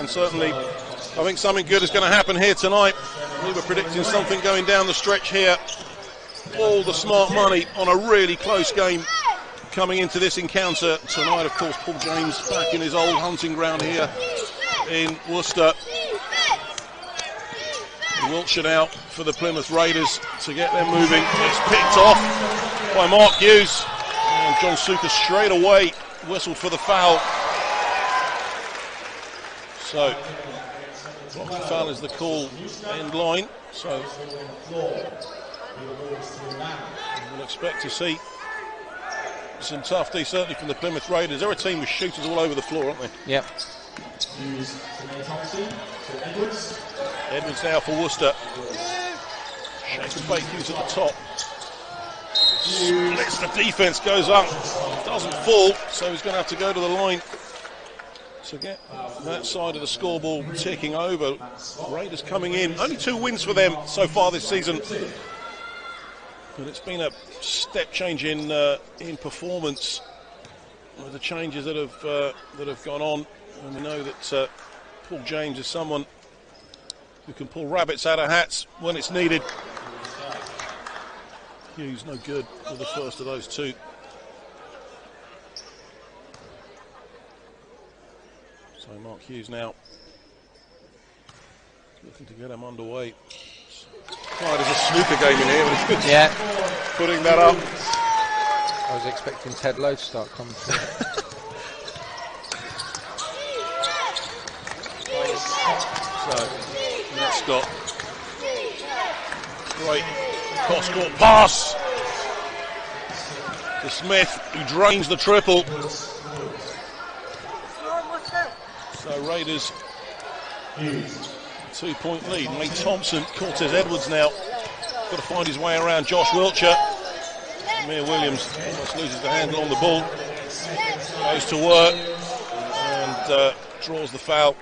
and certainly I think something good is going to happen here tonight. We were predicting something going down the stretch here. All the smart money on a really close game coming into this encounter tonight. Of course, Paul James back in his old hunting ground here in Worcester. Wiltshire out for the Plymouth Raiders to get them moving. It's picked off by Mark Hughes, and John Suker straight away whistled for the foul. So blocking foul is the call end line. So we'll expect to see some tough D, certainly from the Plymouth Raiders. They're a team with shooters all over the floor, aren't they? Yep. Edwards now for Worcester. Shakes the fake Hughes at the top. Splits the defence, goes up. Doesn't fall, so he's going to have to go to the line to get that side of the scoreboard ticking over. Raiders coming in. Only 2 wins for them so far this season. But it's been a step change in performance with the changes that have gone on. And we know that Paul James is someone who can pull rabbits out of hats when it's needed. Hughes no good for the first of those 2. So Mark Hughes now looking to get him underway. Oh, there's a snooker game in here, but it's good. Yeah. Putting that up. I was expecting Ted Lowe to start commenting. So that's got great cross-court pass to Smith, who drains the triple. So Raiders 2-point lead. May Thompson, Cortez Edwards now got to find his way around Josh Wiltshire. Amir Williams almost loses the handle on the ball, goes to work and draws the foul.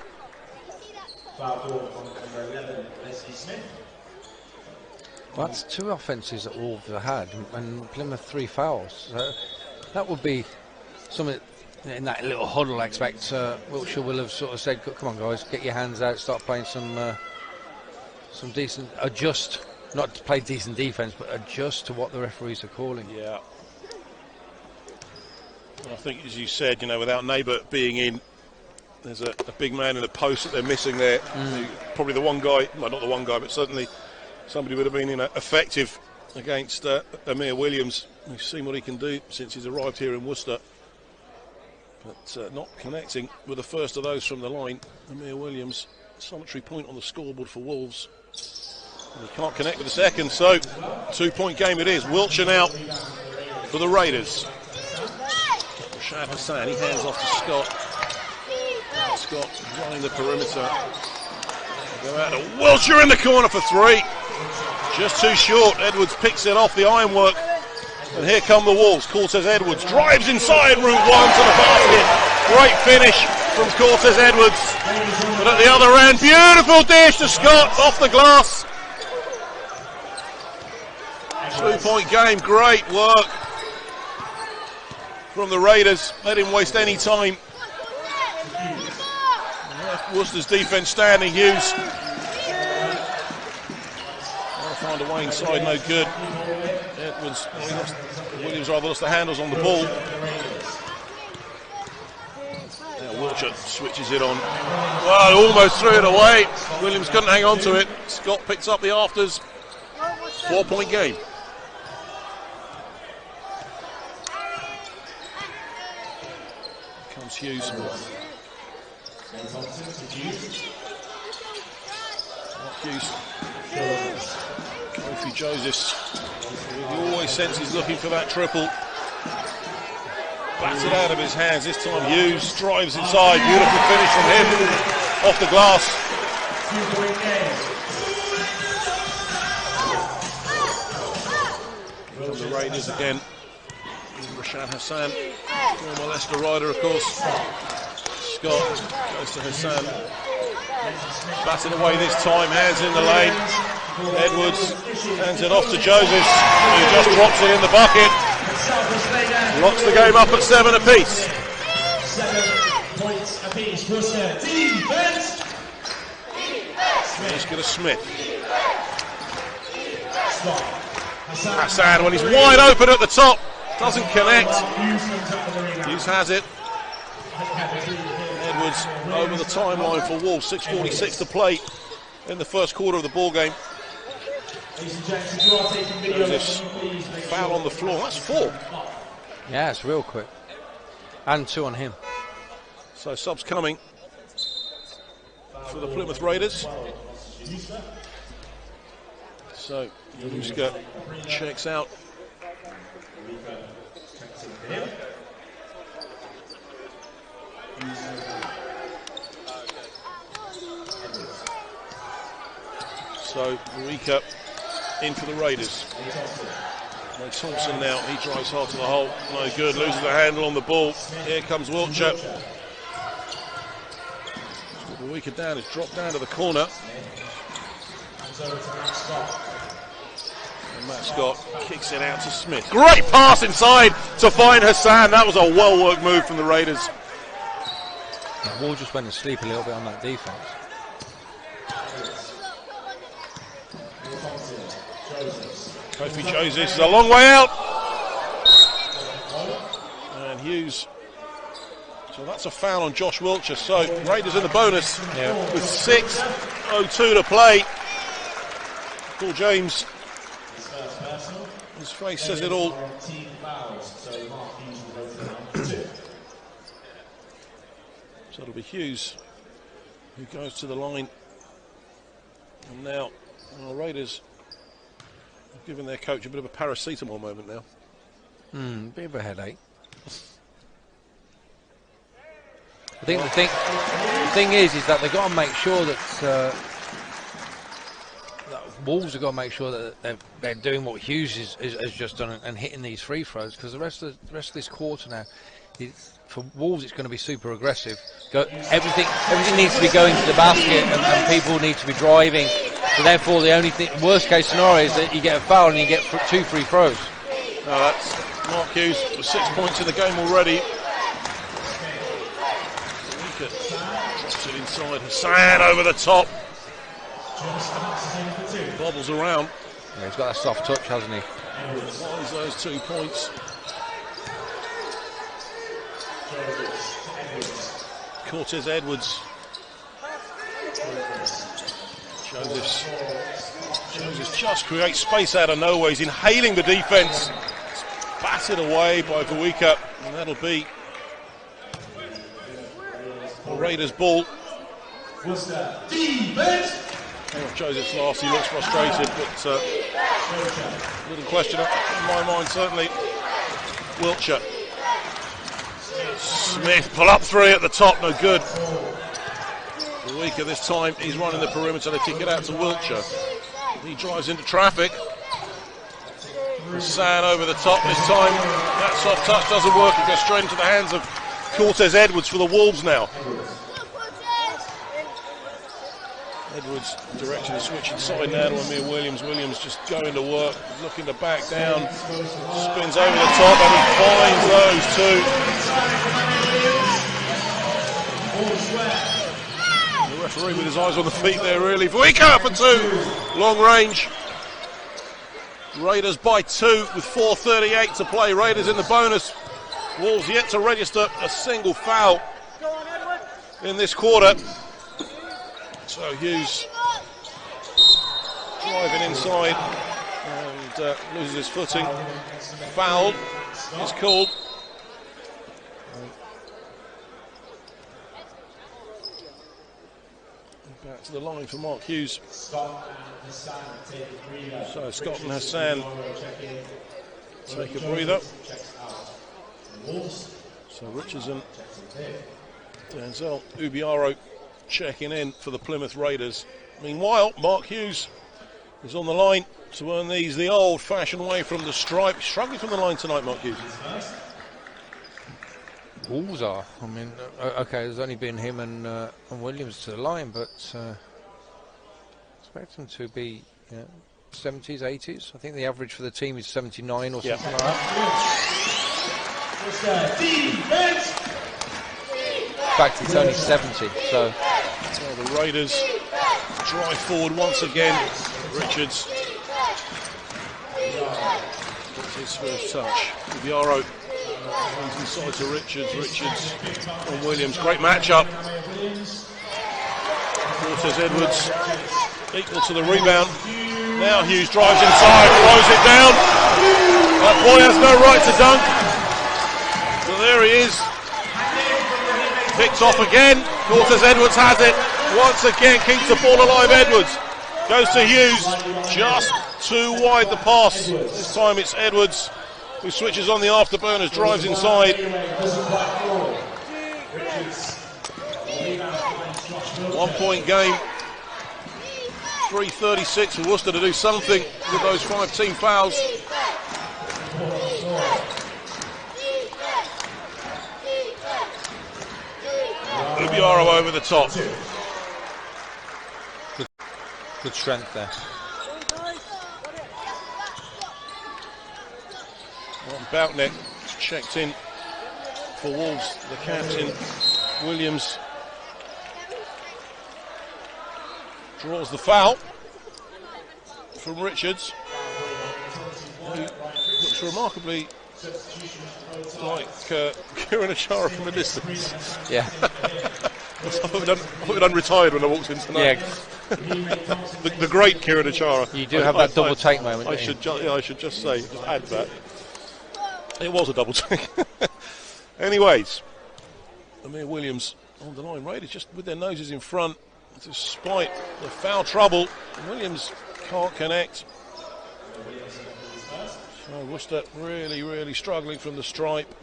Well, that's 2 offences that Wolves have had, and Plymouth 3 fouls. So that would be something in that little huddle. I expect Wiltshire will have sort of said, "Come on, guys, get your hands out, start playing some decent, adjust, not to play decent defence, but adjust to what the referees are calling." Yeah. And I think, as you said, without Neighbour being in, there's a big man in the post that they're missing there. Probably the one guy, well, not the one guy, but certainly somebody would have been effective against Amir Williams. We've seen what he can do since he's arrived here in Worcester. But not connecting with the first of those from the line. Amir Williams, solitary point on the scoreboard for Wolves. And he can't connect with the second, so 2-point game it is. Wiltshire now for the Raiders. Rashad Hassan, he hands off to Scott. Scott running the perimeter. Go out to Wiltshire in the corner for 3. Just too short. Edwards picks it off the ironwork. And here come the Wolves. Cortez Edwards drives inside route 1 to the basket. Great finish from Cortez Edwards. But at the other end, beautiful dish to Scott off the glass. 2-point game. Great work from the Raiders. They didn't waste any time. Worcester's defence standing. Hughes trying to find a way inside, no good. Edwards, Williams rather lost the handles on the ball. Now Wiltshire switches it on. Well, almost threw it away. Williams couldn't hang on to it. Scott picks up the afters. 4-point game. Comes Hughes. Hughes. Kofi Josephs. You always sense he's looking for that triple. Batted out of his hands. This time Hughes drives inside. Beautiful finish from him. Off the glass. From the Raiders again. Rashad Hassan. Former Leicester rider, of course. Scott goes to Hassan. Batted away this time. Hands in the lane. Edwards hands it off to Josephs, who just drops it in the bucket. Locks the game up at 7 apiece. 7 points apiece. Worcester defense. Kick it to Smith. Hassan, when he's wide open at the top, doesn't connect. Hughes has it. Edwards over the timeline for Wolves. 6:46 to play in the first quarter of the ball game. Joseph's foul on the floor. That's 4. Yeah, it's real quick. And 2 on him. So subs coming for the Plymouth Raiders. So Juska checks out. So Marika in for the Raiders. No Thompson now, he drives hard to the hole. No good, loses the handle on the ball. Here comes Wiltshire. Marika down, is dropped down to the corner. And Matt Scott kicks it out to Smith. Great pass inside to find Hassan. That was a well-worked move from the Raiders. The Wall just went to sleep a little bit on that defense. Kofi Joseph is a long way out. And Hughes. So that's a foul on Josh Wiltshire. So Raiders in the bonus with 6:02 to play. Paul James, his face says it all. So it'll be Hughes who goes to the line. And now the Raiders have given their coach a bit of a paracetamol moment now. Bit of a headache. I think the thing is that they've got to make sure that Wolves have got to make sure that they're doing what Hughes has just done and hitting these free throws, because the rest of this quarter now, for Wolves it's going to be super aggressive. Everything needs to be going to the basket, and people need to be driving. So therefore, the only worst case scenario is that you get a foul and you get 2 free throws. No, that's Mark Hughes with 6 points in the game already. Drops it inside. Hassan over the top. Bobbles around. Yeah, he's got that soft touch, hasn't he? Finds those 2 points. Cortez Edwards. Josephs just creates space out of nowhere. He's inhaling the defence. It's batted away by Vuika, and that'll be the Raiders' ball. Joseph's last, he looks frustrated, but little question in my mind, certainly. Wiltshire. Smith, pull up 3 at the top, no good. Weaker this time, he's running the perimeter, they kick it out to Wiltshire. He drives into traffic. Hassan over the top this time. That soft touch doesn't work, it goes straight into the hands of Cortez Edwards for the Wolves now. Edwards direction is switch inside now to Amir Williams. Williams just going to work, looking to back down. Spins over the top and he finds those 2. The referee with his eyes on the feet there really. Vuika for 2. Long range. Raiders by 2 with 4:38 to play. Raiders in the bonus. Wolves yet to register a single foul in this quarter. So Hughes driving inside and loses his footing. Foul is called. Back to the line for Mark Hughes. So Scott and Hassan take a breather. So Richardson, Denzel Ubiaro checking in for the Plymouth Raiders. Meanwhile, Mark Hughes is on the line to earn these the old-fashioned way from the stripe. Struggling from the line tonight, Mark Hughes. Wolves are. I mean, okay, there's only been him and Williams to the line, but expect them to be 70s, 80s. I think the average for the team is 79 or something like that. In fact, it's only 70, so Well, the Raiders drive forward once again. Richards gets his first touch. Viaro comes inside to Richards. Richards on Williams. Great matchup. Cortez Edwards equal to the rebound. Now Hughes drives inside, throws it down. That boy has no right to dunk. But there he is. Picks off again. Cortez Edwards has it. Once again keeps the ball alive. Edwards goes to Hughes. Just too wide the pass. This time it's Edwards who switches on the afterburners, drives inside. 1 point game. 3:36 for Worcester to do something with those 5 team fouls. Ubiaro over the top. Good strength there. Boutneck checked in for Wolves, the captain. Williams draws the foul from Richards, who looks remarkably like Kieran Achara from a distance. Yeah. I thought we'd unretired when I walked in tonight. Yeah. the great Kieran Achara. You do have that double take moment. I should just say, just add that. It was a double take. Anyways, Amir Williams on the line. Raiders just with their noses in front, despite the foul trouble. Williams can't connect. So Worcester really, really struggling from the stripe.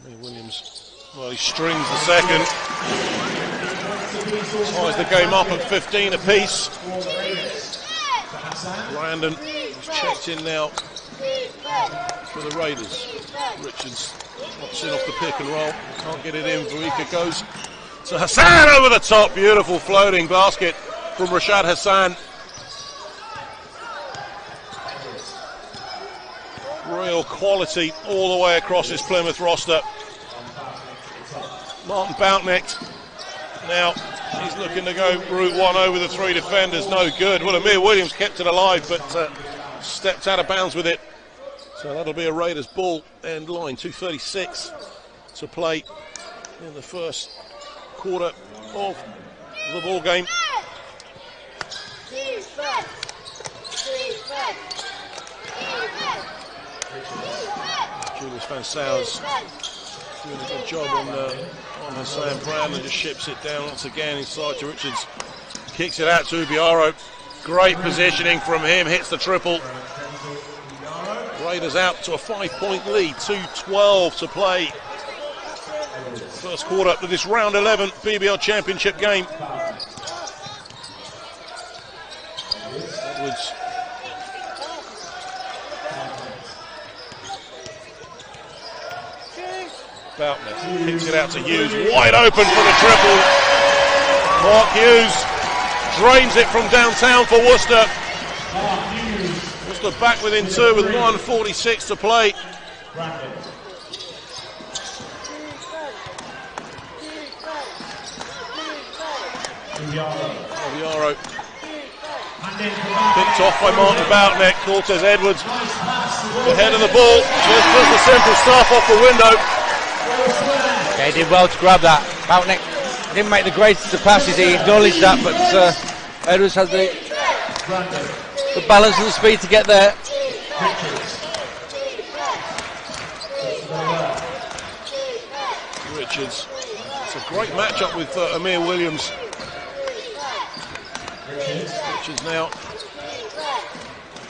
Amir Williams, well, he strings the second. Ties the game up at 15 apiece. Brandon is checked in now for the Raiders. Richards drops in off the pick and roll. Can't get it in. Varika goes to Hassan over the top. Beautiful floating basket from Rashad Hassan. Real quality all the way across this Plymouth roster. Martin Boutneck now, he's looking to go route one over the 3 defenders. No good. Well, Amir Williams kept it alive, but stepped out of bounds with it. So that'll be a Raiders ball end line. 2:36 to play in the first quarter of the ball game. Julius Van Sowers doing a good job on Hassan. Brandon just ships it down once again inside to Richards. Kicks it out to Ubiaro. Great positioning from him. Hits the triple. Raiders out to a 5-point lead. 2:12 to play. First quarter of this round 11 BBL Championship game. Edwards. Boutneck kicks it out to Hughes, wide open for the triple. Mark Hughes drains it from downtown for Worcester. Worcester back within 2 with 1:46 to play. Viaro picked off by Martin Boutneck. Cortez Edwards the head of the ball, just does the simple stuff off the window. Yeah, he did well to grab that. Boutneck didn't make the greatest of passes, he acknowledged that, but Edwards has the balance and the speed to get there. Richards, it's a great matchup with Amir Williams. Richards now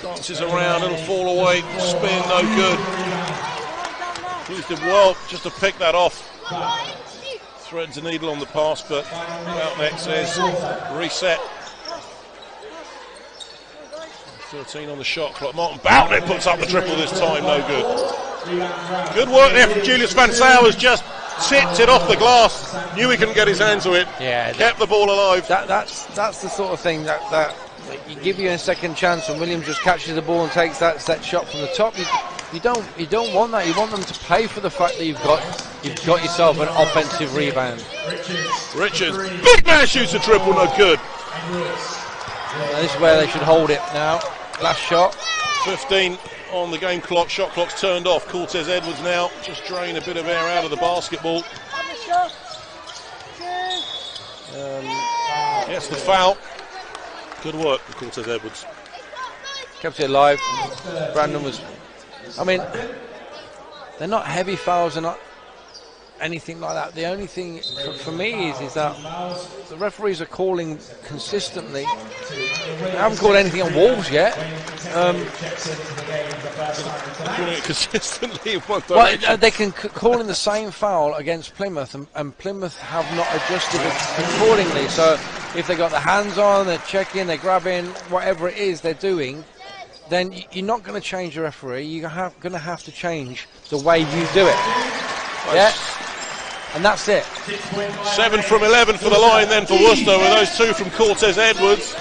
dances around, it'll fall away, spin, no good. Hughes did well just to pick that off. Threads a needle on the pass, but Boutneck says reset. 13 on the shot clock. Martin Boutneck puts up the triple this time, no good. Good work there from Julius Van Sowers, just tipped it off the glass. Knew he couldn't get his hands to it. Yeah, kept the ball alive. That's the sort of thing that you give you a second chance, and Williams just catches the ball and takes that set shot from the top. You don't want that. You want them to pay for the fact that you've got yourself an offensive rebound. Richards, big man shoots a triple, no good. And this is where they should hold it now. Last shot. 15 on the game clock. Shot clock's turned off. Cortez Edwards now just drain a bit of air out of the basketball. Yes, the foul. Good work for Cortez Edwards. Kept it alive. Brandon was... I mean, they're not heavy fouls, they're not anything like that. The only thing for me is that the referees are calling consistently. They haven't called anything on Wolves yet. Calling it consistently in one direction. Well, they can call in the same foul against Plymouth, and Plymouth have not adjusted it accordingly. So if they got their hands on, they're checking, they're grabbing, whatever it is they're doing, then you're not going to change the referee. You're going to have to change the way you do it. Yeah, and that's it. 7 from 11 for the line then for Worcester, with those 2 from Cortez Edwards.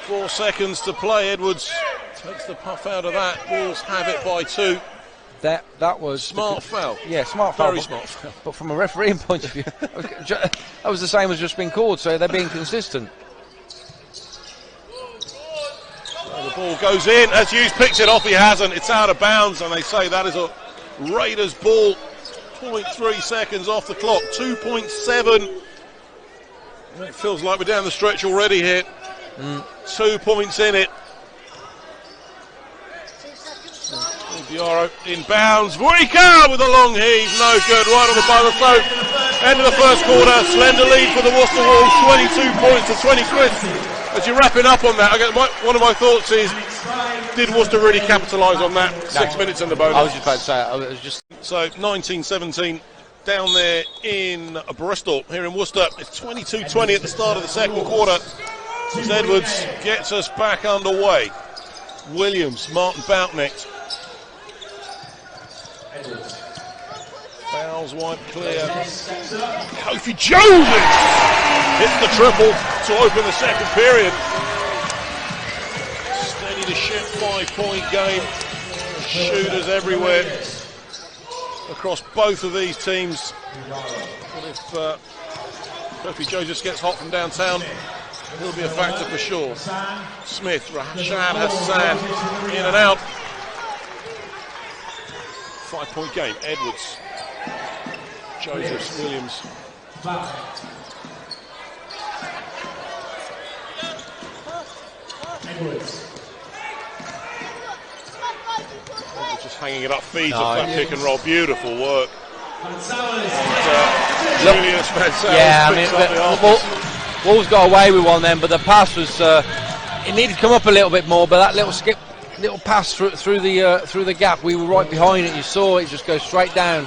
4 seconds to play. Edwards takes the puff out of that. Wolves have it by 2. That was smart foul. Yeah, smart foul. Very smart foul. But from a refereeing point of view, that was the same as just being called. So they're being consistent. The ball goes in. As Hughes picks it off, he hasn't. It's out of bounds, and they say that is a Raiders ball. 0.3 seconds off the clock. 2.7. It feels like we're down the stretch already here. 2 points in it. Diarra in bounds. Vuika with a long heave. No good. Right on the by the throat. End of the first quarter. Slender lead for the Worcester Wolves. 22 points to 20. Chris, as you're wrapping up on that, one of my thoughts is, did Worcester really capitalise on that? 6 minutes in the bonus. I was just about to say, I was just... So 19-17 down there in Bristol. Here in Worcester, it's 22-20 at the start of the second quarter. As Edwards gets us back underway. Williams, Martin Boutnecht. Fouls wide clear. Kofi Joseph hits the triple to open the second period. Steady to ship 5-point game. Shooters everywhere across both of these teams. But if Kofi Joseph gets hot from downtown, he'll be a factor for sure. Smith, Rashad Hassan in and out. 5-point game. Edwards, Josephs, Williams. Edwards just hanging it up, feeds off that pick and roll. Beautiful work. And, Julius Van Sales. Yeah, I mean, Wolves got away with one then, but the pass was. It needed to come up a little bit more, but that little pass through the gap, we were right behind it. You saw it just go straight down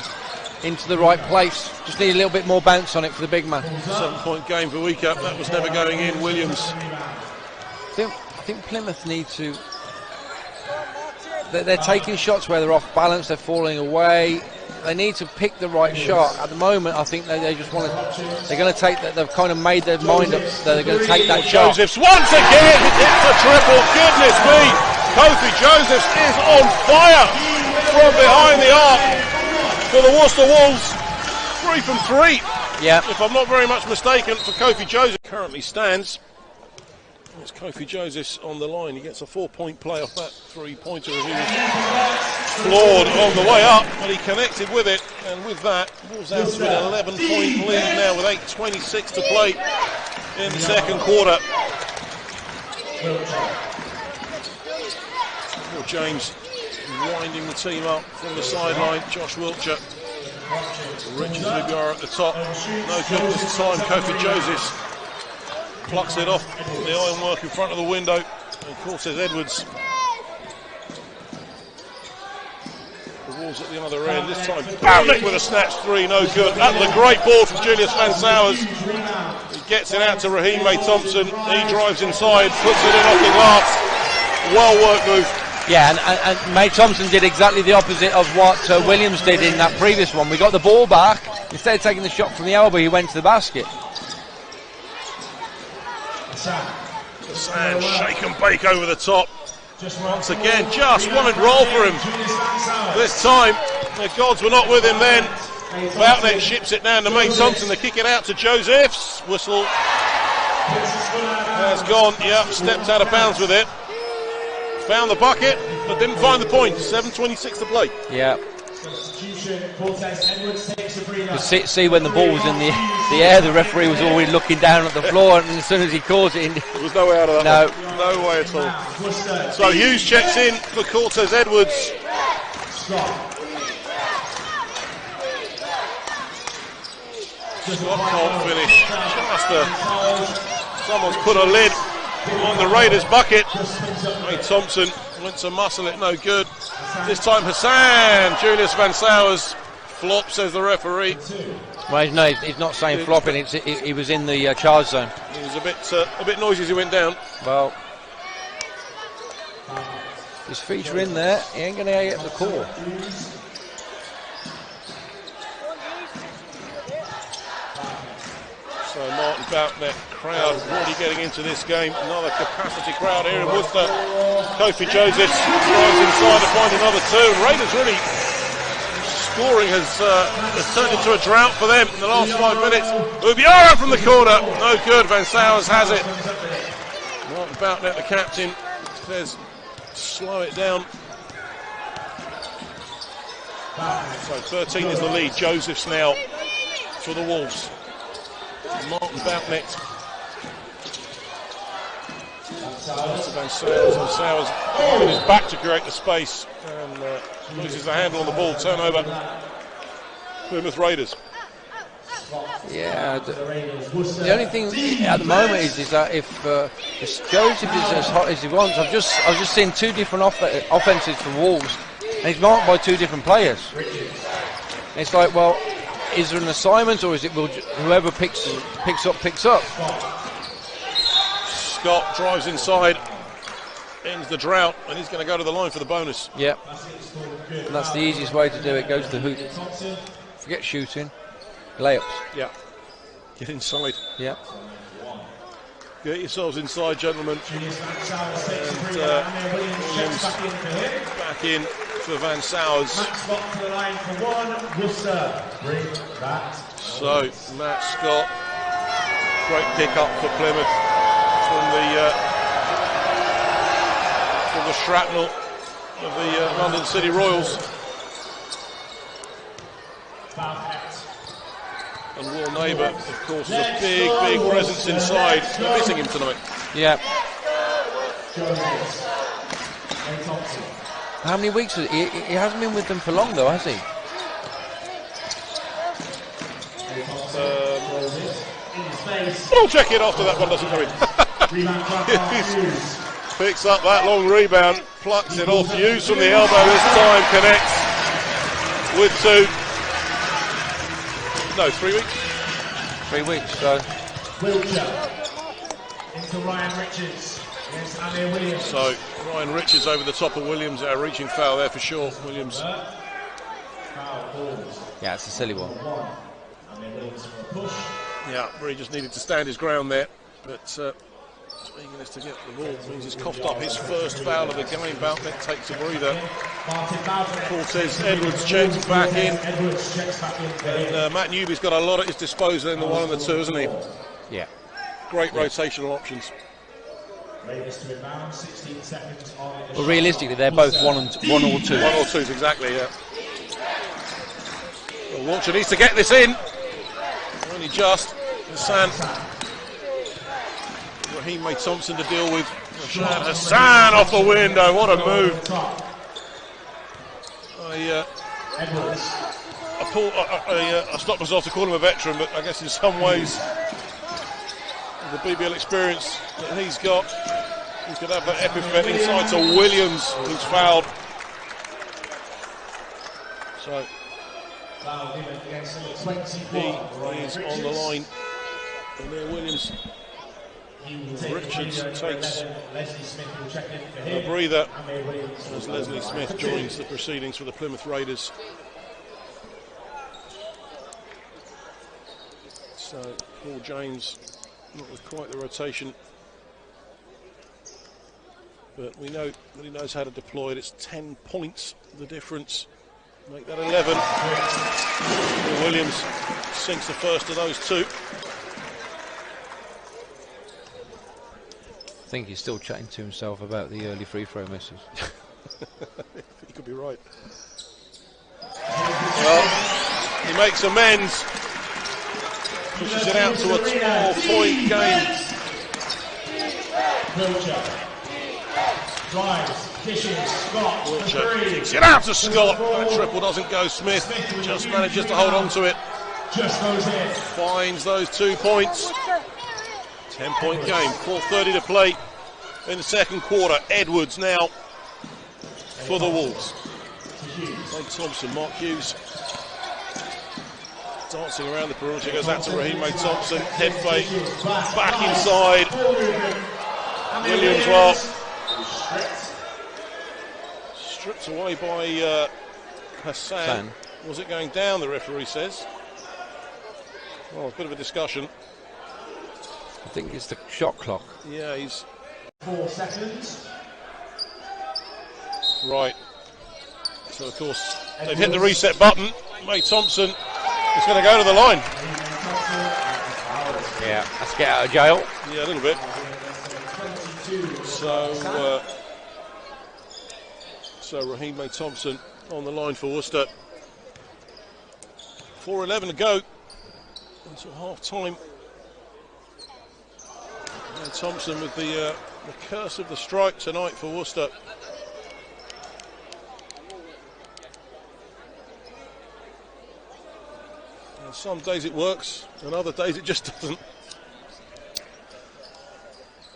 into the right place. Just need a little bit more bounce on it for the big man. 7-point game for Weekup. That was never going in. Williams. I think Plymouth need to. They're taking shots where they're off balance. They're falling away. They need to pick the right shot. At the moment, I think they just want to. They're going to take that. They've kind of made their mind up. They're going to take that shot. Josephs once again hits a triple. Goodness me. Kofi Josephs is on fire from behind the arc for the Worcester Wolves. 3 from 3. Yeah. If I'm not very much mistaken, for Kofi Joseph. Currently stands. It's Kofi Josephs on the line. He gets a 4-point play off that 3-pointer as he was floored on the way up, but he connected with it, and with that, Wolves out to an 11-point lead now with 8:26 to play in the second quarter. Well, James winding the team up from the sideline. Josh Wiltshire. Richards Lubiara at the top. No good this time. Kofi Josephs plucks it off the ironwork in front of the window. And Cortez Edwards. The Wolves at the other end. This time, Boutnecht with a snatch 3. No good. That was a great ball from Julius Van Sowers. He gets it out to Raheem May Thompson. He drives inside, puts it in off the glass. Well worked move. Yeah, and May Thompson did exactly the opposite of what Williams did in that previous one. We got the ball back. Instead of taking the shot from the elbow, he went to the basket. Hassan, shake and bake over the top. Once again, just one and roll for him. This time, the gods were not with him then. Boutnet ships it down to May Thompson. They kick it out to Josephs. Whistle has gone. Yep, stepped out of bounds with it. Found the bucket, but didn't find the point. 7:26 to play. Yeah. You see when the ball was in the air, the referee was already looking down at the floor, and as soon as he calls it in, there was no way out of that. No way at all. So Hughes checks in for Cortez Edwards. Scott can't finish. Someone's put a lid on the Raiders' bucket. May Thompson went to muscle it, no good. This time Hassan, Julius Van Sowers, flop, says the referee. Well, no, he's not saying flopping. He was in the charge zone. He was a bit noisy as he went down. Well, his feet are in there. He ain't going to get the call. So Martin Boutnet crowd already getting into this game. Another capacity crowd here in Worcester. Kofi Josephs drives inside to find another two. And Raiders really scoring has turned into a drought for them in the last 5 minutes. Ubiara from the corner, no good. Van Sowers has it. Martin Boutnet, the captain, says slow it down. So 13 is the lead. Josephs now for the Wolves. Martin Boutnet. Van Sowers, and Sowers on his back to create the space and loses the handle on the ball. Turnover. Plymouth Raiders. Yeah, the only thing at the moment is that if Joseph is as hot as he wants, I've just seen two different offenses from Wolves, and he's marked by two different players. And it's like, well, is there an assignment, or is it whoever picks up? Scott drives inside, ends the drought, and he's going to go to the line for the bonus. Yeah, and that's the easiest way to do it. Go to the hoop. Forget shooting, layups. Yeah, get inside. Yeah. Get yourselves inside, gentlemen. And Williams back in for Van Sowers. So Matt Scott, great pick up for Plymouth from the shrapnel of the London City Royals. And Will Neighbour, of course, is a big presence inside. They're missing him tonight. Yeah. How many weeks? He hasn't been with them for long, though, has he? We'll check it after that one doesn't come in. Picks up that long rebound, plucks it off. Hughes from the elbow this time, connects with two. No, 3 weeks. 3 weeks, so. Into Ryan Richards against Amir Williams. So Ryan Richards over the top of Williams. A reaching foul there for sure. Williams. Yeah, it's a silly one. Yeah, really just needed to stand his ground there. But eagerness to get the ball means he's coughed up his first foul of the game. Boutnet takes a breather. Cortez Edwards checks back in. And Matt Newby's got a lot at his disposal in the 1 and the 2, hasn't he? Yeah. Great rotational options. Well, realistically, they're both one or two. 1 or 2s, exactly, yeah. Well, Wiltshire needs to get this in. Only just. Hassan. Raheem May Thompson to deal with. Hassan off the window. What a move. I stopped myself to call him a veteran, but I guess in some ways, the BBL experience that he's got, he could have that epithet inside to Williams, who's fouled. So he is on the line. And there Williams. Richards takes a breather as Leslie Smith joins the proceedings for the Plymouth Raiders. So Paul James not with quite the rotation but we know that he knows how to deploy it. It's 10 points, the difference. Make that 11. Williams sinks the first of those two. I think he's still chatting to himself about the early free throw misses. He could be right. Well, he makes amends. Pushes it out to a 12-point game. Wiltshire kicks it out to Scott. That triple doesn't go. Smith just manages to hold on to it. Finds those 2 points. 10-point game. 4:30 to play in the second quarter. Edwards now for the Wolves. Nate Thompson, Mark Hughes dancing around the perimeter. Goes out to Raheem May Thompson. Head fake. Back inside. Williams, well, stripped away by Hassan. Was it going down, the referee says? Well, a bit of a discussion. I think it's the shot clock. Yeah, he's... 4 seconds. Right. So, of course, they've hit the reset button. May Thompson is going to go to the line. Yeah, let's get out of jail. Yeah, a little bit. So Raheem May Thompson on the line for Worcester. 4:11 to go until half time. May Thompson with the curse of the strike tonight for Worcester. And some days it works, and other days it just doesn't.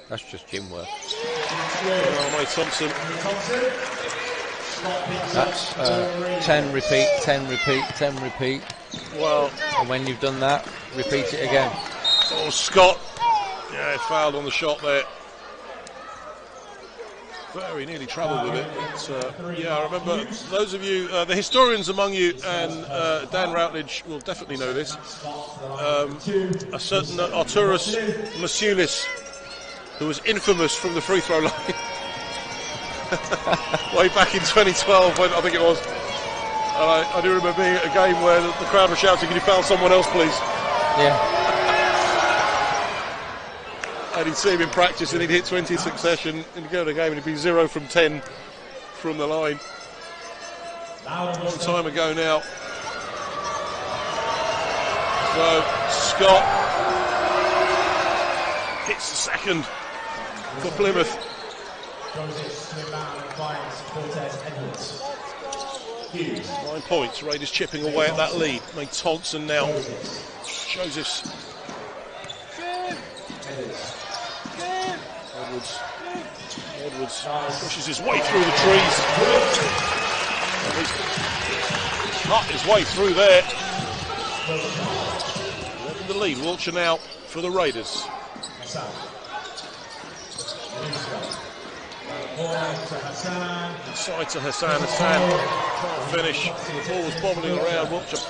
That's just gym work. Oh, May Thompson. That's 10 repeat, 10 repeat, 10 repeat. Well, and when you've done that, repeat it again. Oh, Scott. Yeah, fouled on the shot there. Very nearly travelled with it. But, yeah, I remember those of you, the historians among you, and Dan Routledge will definitely know this. A certain Arturus Masulis, who was infamous from the free throw line way back in 2012, when I think it was. And I do remember being at a game where the crowd was shouting, "Can you foul someone else, please?" Yeah. And he'd see him in practice and he'd hit 20 in succession, and he'd go to the game and he'd be 0 from 10 from the line. A long time ago now. So Scott hits the second for Plymouth. 9 points. Raiders chipping away at that lead. May Thompson now. Joseph's. Edwards pushes his way through the trees. Cut his way through there. 11 the lead. Wiltshire now for the Raiders. Inside to Hassan. Hassan can't finish. The ball was bobbling around. Wiltshire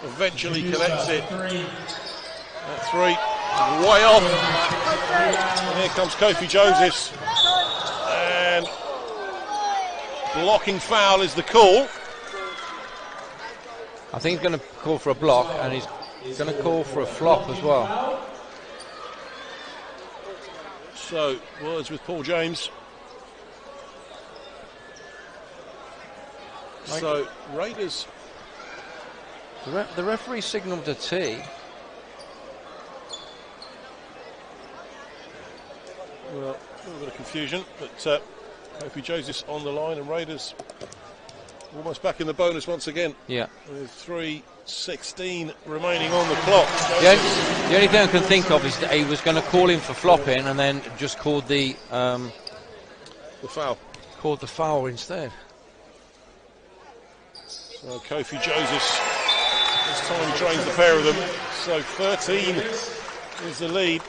eventually connects it. At 3. Way off. And here comes Kofi Josephs. And blocking foul is the call. I think he's going to call for a block, and he's going to call for a flop as well. So, words with Paul James. So, Raiders. The referee signalled a tee. Well, a little bit of confusion, but Kofi Joseph's on the line, and Raiders almost back in the bonus once again. Yeah. With 3:16 remaining on the clock. The only thing I can think of is that he was going to call him for flopping, and then just called the foul. Called the foul instead. So Kofi Josephs, this time he trains the pair of them. So 13 is the lead.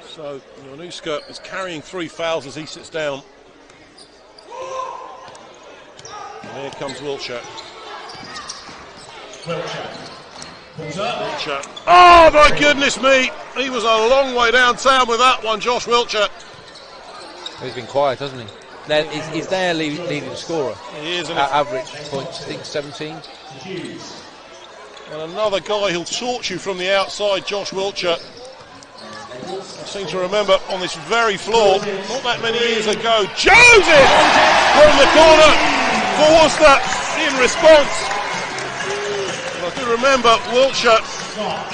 So Januska is carrying 3 fouls as he sits down. And here comes Wiltshire. Wiltshire. Oh my goodness me! He was a long way downtown with that one, Josh Wiltshire. He's been quiet, hasn't he? He's their leading scorer. He is, average points, I think 17. And another guy who'll torch you from the outside, Josh Wiltshire. I seem to remember on this very floor, not that many years ago, Joseph from the corner for Worcester in response. And I do remember Wiltshire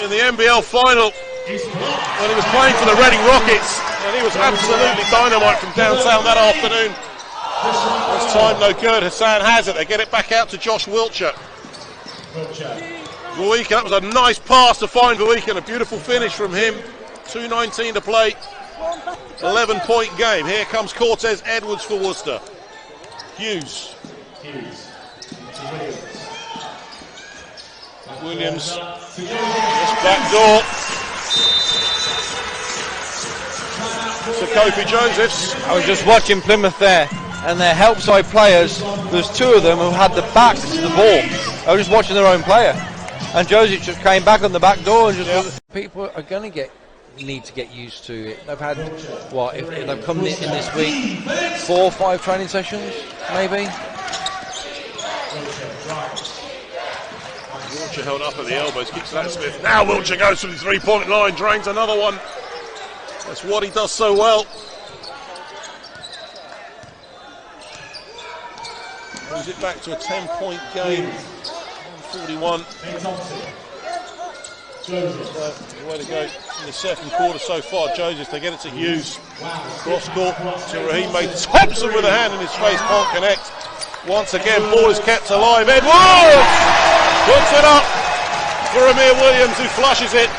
in the NBL final when he was playing for the Reading Rockets, and he was absolutely dynamite from downtown that afternoon. This time no good, Hassan has it, they get it back out to Josh Wiltshire. Vuika, that was a nice pass to find Vuika, and a beautiful finish from him. 2:19 to play, 11-point game. Here comes Cortez Edwards for Worcester. Hughes. Williams, just back door. To Kofi Josephs. I was just watching Plymouth there, and their help side players, there's two of them who had the backs to the ball. I was just watching their own player, and Joseph just came back on the back door and just. People are going to need to get used to it. They've had if they've come in this week 4 or 5 training sessions maybe. Wiltshire held up at the elbows, kicks that Smith. Now Wiltshire goes from the 3-point line, drains another one. That's what he does so well. Moves it back to a 10-point game. 41. Way to go in the second quarter so far. Joseph, they get it to Hughes. Cross court to Raheem May Thompson with a hand in his face, can't connect. Once again, ball is kept alive. Edwards puts it up for Amir Williams, who flushes it.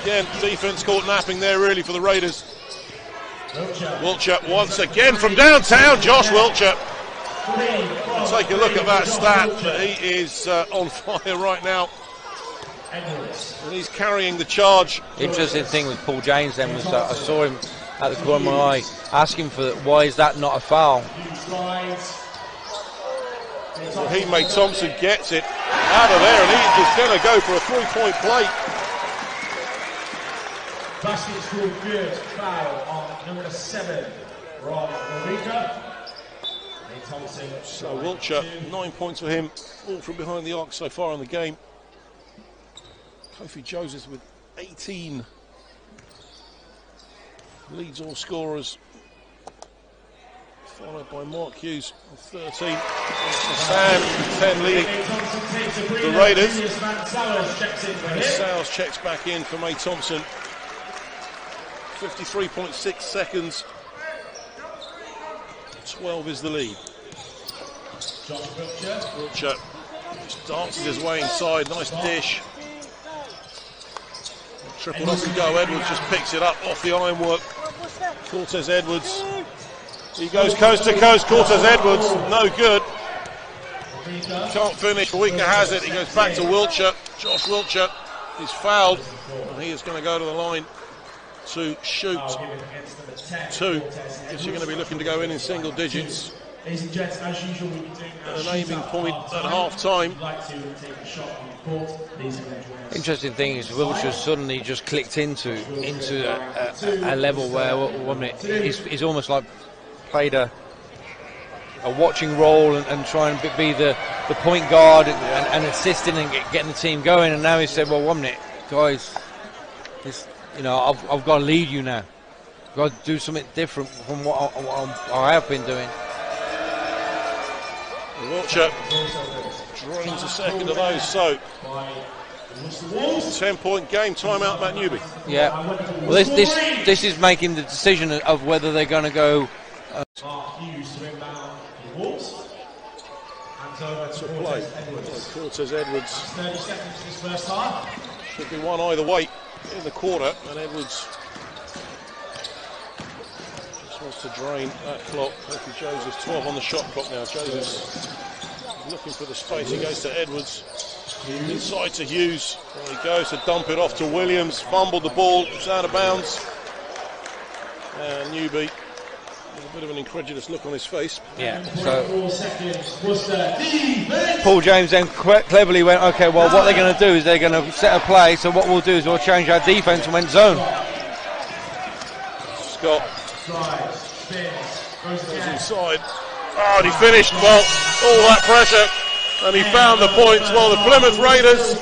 Again, defense caught napping there really for the Raiders. Wiltshire once again from downtown, Josh Wiltshire. Take a look at that stat. He is on fire right now. And he's carrying the charge. Interesting thing with Paul James then was that I saw him at the corner of my eye asking for why is that not a foul? Raheem May Thompson gets it out of there, and he is going to go for a 3-point play. Basket scored good. Foul on number 7, Rob Morika. So Wiltshire, 9 points for him, all from behind the arc so far in the game. Kofi Joseph with 18. Leads all scorers. Followed by Mark Hughes with 13. Sam, 10 leading the Raiders. Sowers checks back in for May Thompson. 53.6 seconds. 12 is the lead. Wiltshire just dances his way inside. Nice dish. Triple off to go. Edwards just picks it up off the ironwork. Cortez Edwards. He goes coast to coast. Cortez Edwards. No good. Can't finish. Vuika has it. He goes back to Wiltshire. Josh Wiltshire is fouled. And he is going to go to the line to shoot 2. Guess you're going to be looking to go in single digits. Ladies and gents, as usual, we'll be doing an aiming point at half time. Interesting thing is Wiltshire suddenly just clicked into a level where 1 minute he's almost like played a watching role and trying to be the point guard and assisting and getting the team going, and now he said, well, 1 minute guys, I've got to lead you now. I've got to do something different from what I have been doing. Wiltshire drains a second of those, so 10-point game. Timeout, Matt Newby. Yeah, well this is making the decision of whether they're going to go to play. Cortez Edwards should be one either way in the quarter, and Edwards just wants to drain that clock. Kofi Joseph's 12 on the shot clock now. Joseph's looking for the space. He goes to Edwards. Inside to Hughes. There he goes to dump it off to Williams. Fumbled the ball. It's out of bounds. And Newby A bit of an incredulous look on his face. Yeah, so Paul James then cleverly went, okay, well, what they're going to do is they're going to set a play, so what we'll do is we'll change our defence and went zone. Scott goes inside. Oh, and he finished well, all that pressure, and he found the points. Well, the Plymouth Raiders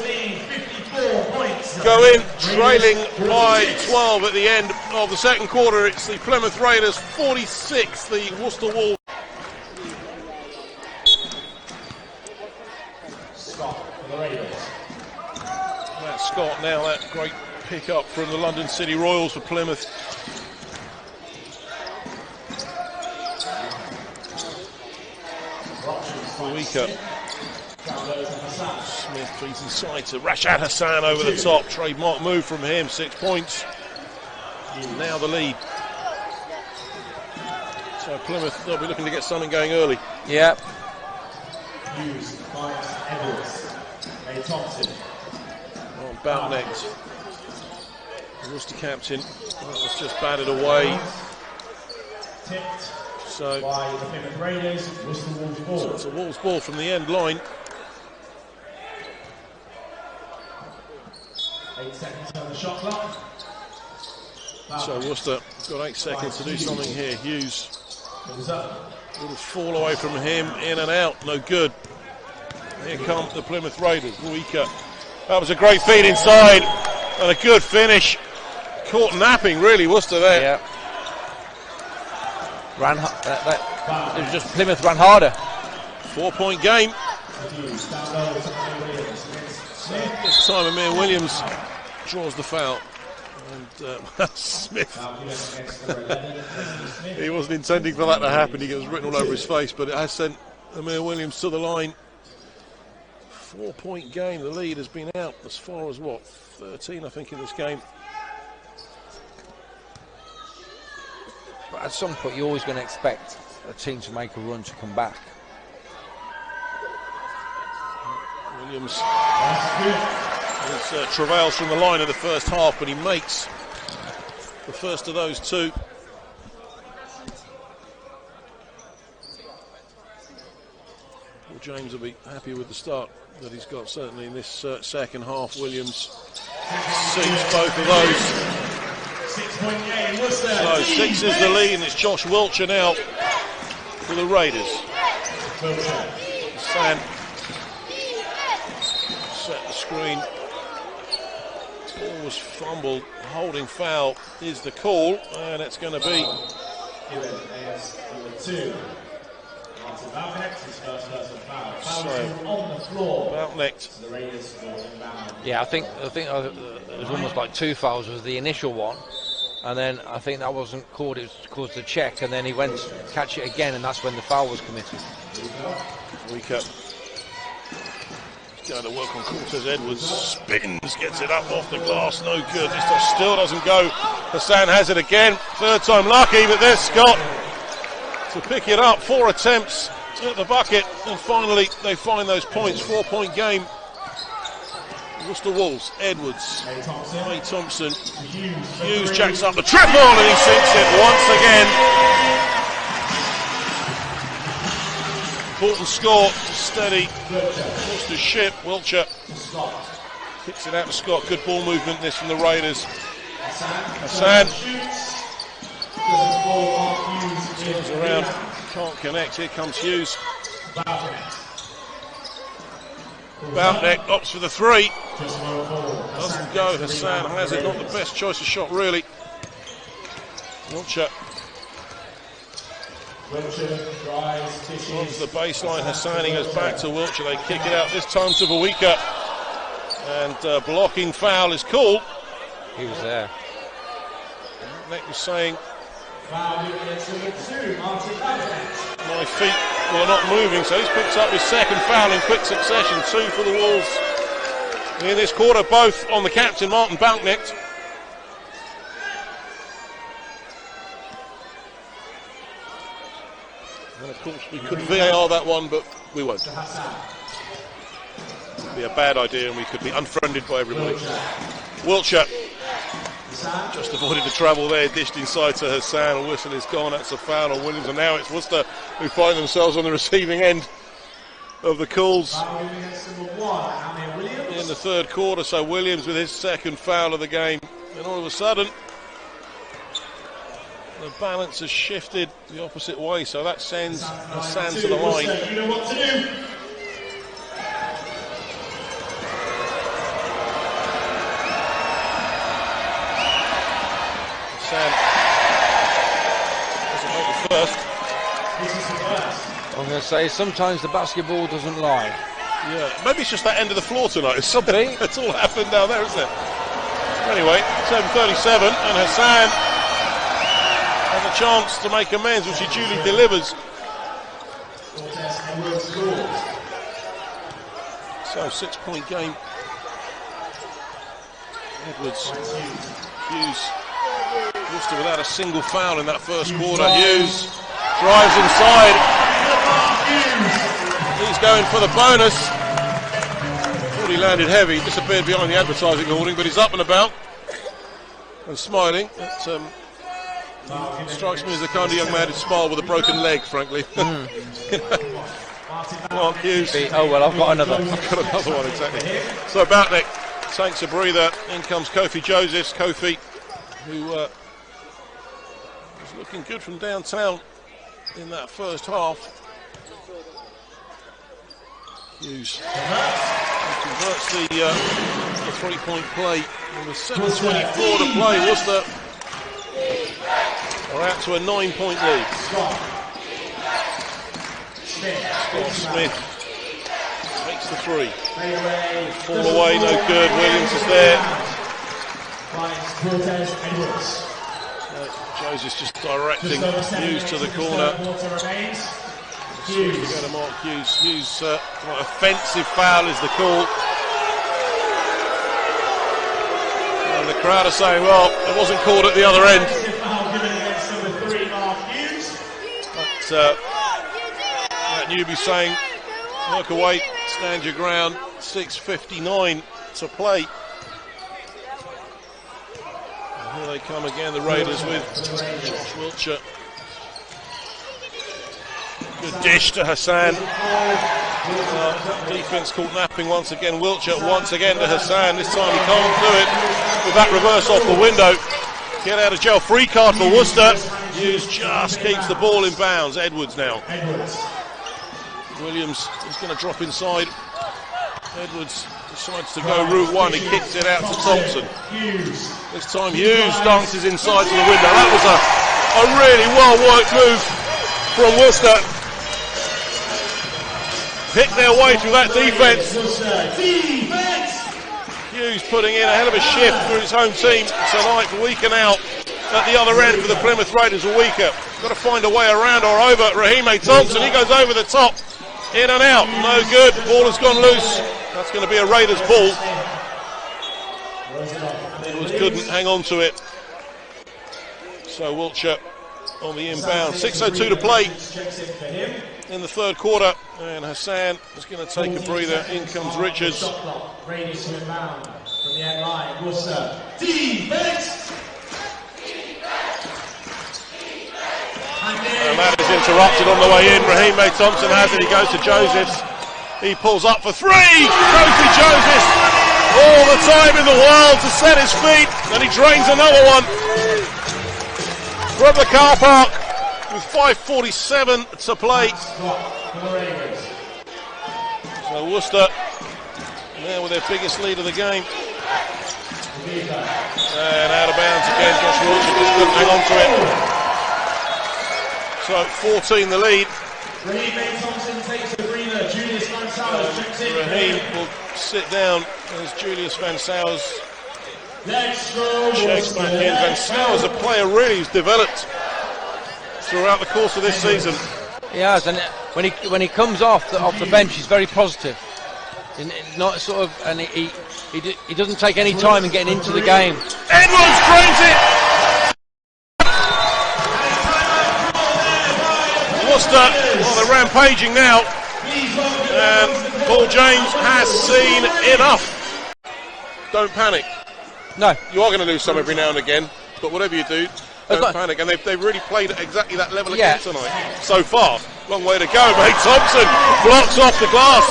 go in trailing by 12 at the end of the second quarter. It's the Plymouth Raiders 46, the Worcester Wolves. Scott for the Raiders. That's Scott now, that great pick up from the London City Royals for Plymouth. Weaker. Smith feeds inside to Rashad Hassan over the top. Trademark move from him, 6 points. Now the lead. So Plymouth, they'll be looking to get something going early. Yeah. Hughes finds Edwards. Ray Thompson. On Boutnecht. The Worcester captain. That was just batted away. Tipped So by the Plymouth Raiders. Worcester Wolves ball. it's a Wolves ball from the end line. 8 seconds on the shot clock. So Worcester got 8 seconds to do something here. Hughes, It was up. little fall away from him, in and out, no good. Here come the Plymouth Raiders. Weaker. That was a great feed inside and a good finish. Caught napping, really, Worcester there. Yeah. It was just Plymouth ran harder. 4-point game. Hughes down low to Williams. Smith. This time Amir Williams draws the foul. And Smith, he wasn't intending for that to happen. He was written all over his face, but it has sent Amir Williams to the line. 4-point game. The lead has been out as far as what, 13, I think, in this game. But at some point, you're always going to expect a team to make a run to come back. Williams travails from the line in the first half, but he makes the first of those two. Well, James will be happy with the start that he's got, certainly in this second half. Williams sinks both of those. 6-point game. Worcester. So 6 is the lead, and it's Josh Wiltshire now for the Raiders. Sand set the screen. Ball was fumbled. Holding foul is the call, and it's going to be. On the floor. Boutnecht. Yeah, I think it was almost like 2 fouls. Was the initial one, and then I think that wasn't called. It was caused the check, and then he went to catch it again, and that's when the foul was committed. Weaker. Going to work on Cortez Edwards, spins, gets it up off the glass, no good. This time still doesn't go. Hassan has it again, third time lucky, but there's Scott to pick it up. 4 attempts at the bucket, and finally they find those points. 4-point game. Worcester Wolves, Edwards, Ray Thompson, Hughes jacks up the triple, and he sinks it once again. Important score, steady. Worcester ship. Wiltshire kicks it out to Scott. Good ball movement this from the Raiders. Hassan turns around, can't connect. Here comes Hughes. Boutnecht opts for the 3. Doesn't go. Hassan has it. Not the best choice of shot, really. Wiltshire onto the baseline. Hassani goes back to Wiltshire. They kick it out this time to Bawika, and blocking foul is called. He was there. Nick was saying, my feet were not moving, so he's picked up his second foul in quick succession. 2 for the Wolves in this quarter, both on the captain, Martin Boutnecht. And of course we could VAR that one, but we won't. It would be a bad idea, and we could be unfriended by everybody. Wiltshire Just avoided the trouble there, dished inside to Hassan. A whistle is gone, that's a foul on Williams, and now it's Worcester who find themselves on the receiving end of the calls in the third quarter. So Williams with his second foul of the game, and all of a sudden the balance has shifted the opposite way, so that sends Hassan to the line. You know what to do. Hassan doesn't make the first. This is the first. I'm going to say sometimes the basketball doesn't lie. Yeah, maybe it's just that end of the floor tonight. It's Could be. It's all happened down there, isn't it? Anyway, 7:37, and Hassan has a chance to make amends, which he duly delivers. So 6-point game. Edwards, Hughes, Worcester without a single foul in that first quarter. Hughes drives inside. He's going for the bonus. Thought he landed heavy, disappeared behind the advertising hoarding, but he's up and about and smiling. It strikes me as the kind of young man who'd smile with a broken leg, frankly. Mark Hughes. Oh well, I've got another. I've got another one, exactly. So Batnick takes a breather. In comes Kofi Josephs. Kofi, who was looking good from downtown in that first half. Hughes converts the 3-point play. And with 7:24 to play, Worcester are out to a 9-point lead. Scott Smith takes the three. Fall away, no good. Williams is there. Joseph's just directing Hughes to the corner. Hughes. Go to Mark Hughes. Hughes, offensive foul is the call. And the crowd are saying, well, it wasn't called at the other end. But that newbie saying, work away, stand your ground. 6:59 to play. And here they come again, the Raiders with Josh Wiltshire. Good dish to Hassan. Defense caught napping once again. Wiltshire once again to Hassan. This time he can't do it with that reverse off the window. Get out of jail. Free card for Worcester. Hughes just keeps the ball in bounds. Edwards now. Williams is going to drop inside. Edwards decides to go route one. He kicks it out to Thompson. This time Hughes dances inside to the window. That was a really well worked move from Worcester. Pick their way through that defence. Hughes putting in a hell of a shift for his home team tonight, weaken out at the other end for the Plymouth Raiders are weaker. Got to find a way around or over Raheem Thompson. He goes over the top, in and out, no good. Ball has gone loose. That's going to be a Raiders ball. Edwards couldn't hang on to it. So Wiltshire on the inbound. 6:02 to play in the third quarter, and Hassan is going to take a breather. In comes Richards. Raiders to inbound from the end line. Worcester. Defense. And that is interrupted on the way in. Raheem Thompson has it. He goes to Josephs. He pulls up for three. Kofi Josephs. All the time in the world to set his feet, and he drains another one from the car park with 5:47 to play. So Worcester there with their biggest lead of the game. And out of bounds again. Josh Wiltshire just couldn't hang on to it. So 14 the lead. Raheem Thompson takes the breather. Julius Van Sowers checks in. Raheem will sit down as Julius Van Sowers Let's go. checks back in. Van Sowers, a player really who's developed throughout the course of this season. He has, and when he comes off the bench, he's very positive. Not sort of, and he doesn't take any time in getting into the game. Edwards drains it. Worcester, they're rampaging now, and Paul James has seen enough. Don't panic. No. You are going to lose some every now and again, but whatever you do, don't panic. And they've really played at exactly that level again tonight. So far, long way to go. Mate Thompson blocks off the glass.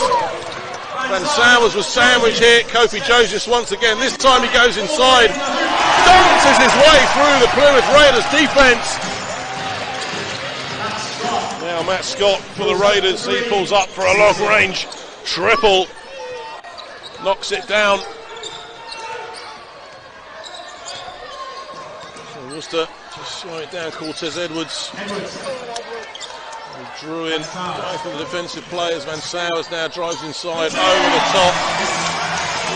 Van Sowers was sandwiched here. Kofi Joseph once again. This time he goes inside. Dances his way through the Plymouth Raiders defence. Now Matt Scott for the Raiders. He pulls up for a long range triple. Knocks it down. So Worcester just slow it down. Cortez Edwards. He drew in away from the defensive players. Van Sowers now drives inside over the top.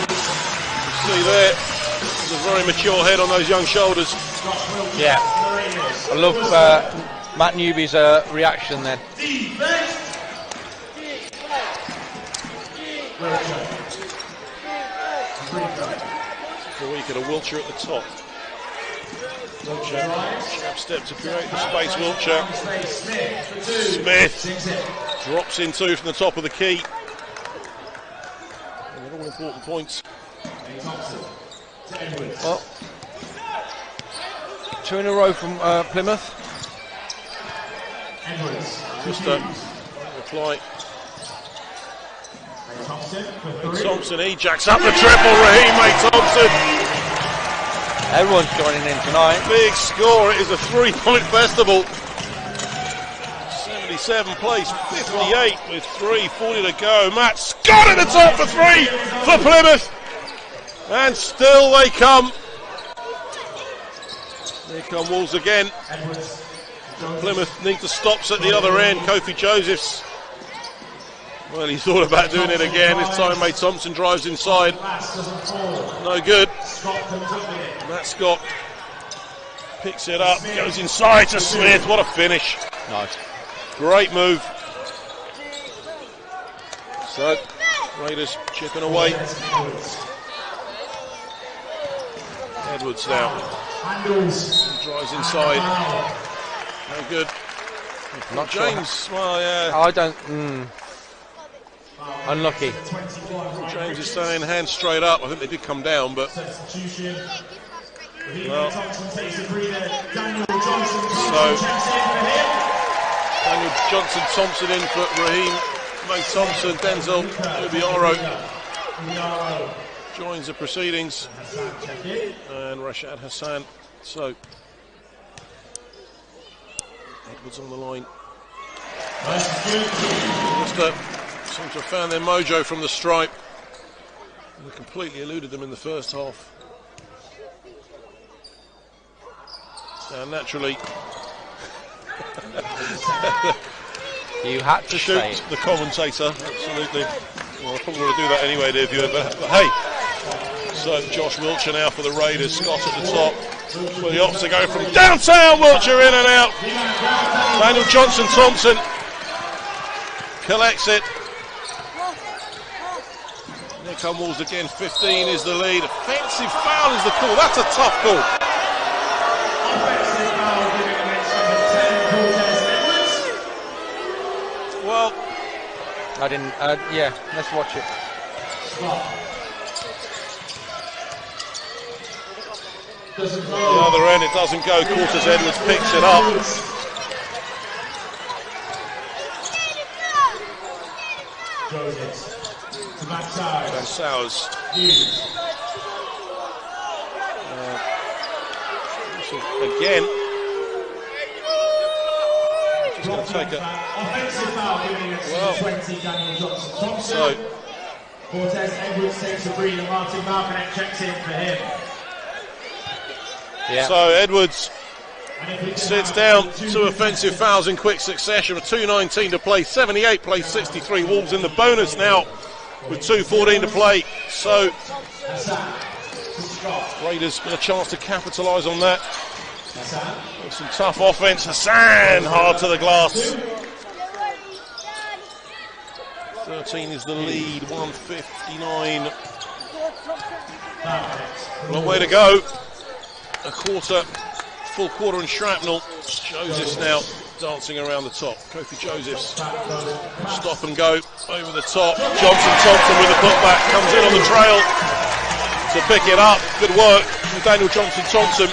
You see there, there's a very mature head on those young shoulders. Yeah. I love Matt Newby's reaction then. For a week at a Wiltshire at the top. Jab step to create the space. Wiltshire. Smith drops in two from the top of the key. And they're all important points. Well, 2 in a row from Plymouth. Worcester reply. Thompson, he jacks up the triple. Raheem May Thompson. Everyone's joining in tonight. Big score. It is a 3-point festival. 77 plays 58 with 3:40 to go. Matt Scott at the top for 3 for Plymouth. And still they come. Here come Wolves again. Plymouth need to stops at the other end. Kofi Josephs. Well, he thought about doing it again. This time May Thompson drives inside. No good. Matt Scott picks it up, goes inside to Smith. What a finish. Nice. Great move. So, Raiders chipping away. Edwards now. Drives inside. No good. Not James, well, yeah. I don't. Unlucky. James is saying hands straight up. I think they did come down, but. Well, so, Daniel Johnson Thompson in for Raheem May Thompson. Denzel Obiaro joins the proceedings. And Rashad Hassan. So, Edwards on the line. Worcester seem to have found their mojo from the stripe. They completely eluded them in the first half. And naturally, you had to shoot say it. the commentator. Absolutely. Well, I probably would do that anyway, dear viewer. But hey, so Josh Wiltshire now for the Raiders. Scott at the top. Well, the opts are going from downtown. Wiltshire in and out. Daniel Johnson Thompson collects it. Here come Wolves again. 15 is the lead. Offensive foul is the call. That's a tough call. Well, I didn't. Yeah, let's watch it. The other end, it doesn't go. Cortez Edwards picks it up. Van Sowers. Again. Just going to take a offensive foul giving it to 20 Daniel Johnson Thompson. So, Cortez Edwards takes a breather. Martin Malcolm checks in for him. Yeah. So Edwards sits down. 2 offensive fouls in quick succession. With 2:19 to play. 78 plays 63. Wolves in the bonus now with 2:14 to play. So Raiders with a chance to capitalise on that. With some tough offence. Hassan hard to the glass. 13 is the lead. 1:59. Long way to go. A quarter, full quarter and shrapnel. Josephs now dancing around the top. Kofi Josephs, stop and go over the top. Johnson Thompson with a putback, comes in on the trail. to pick it up. Good work from Daniel Johnson-Thompson.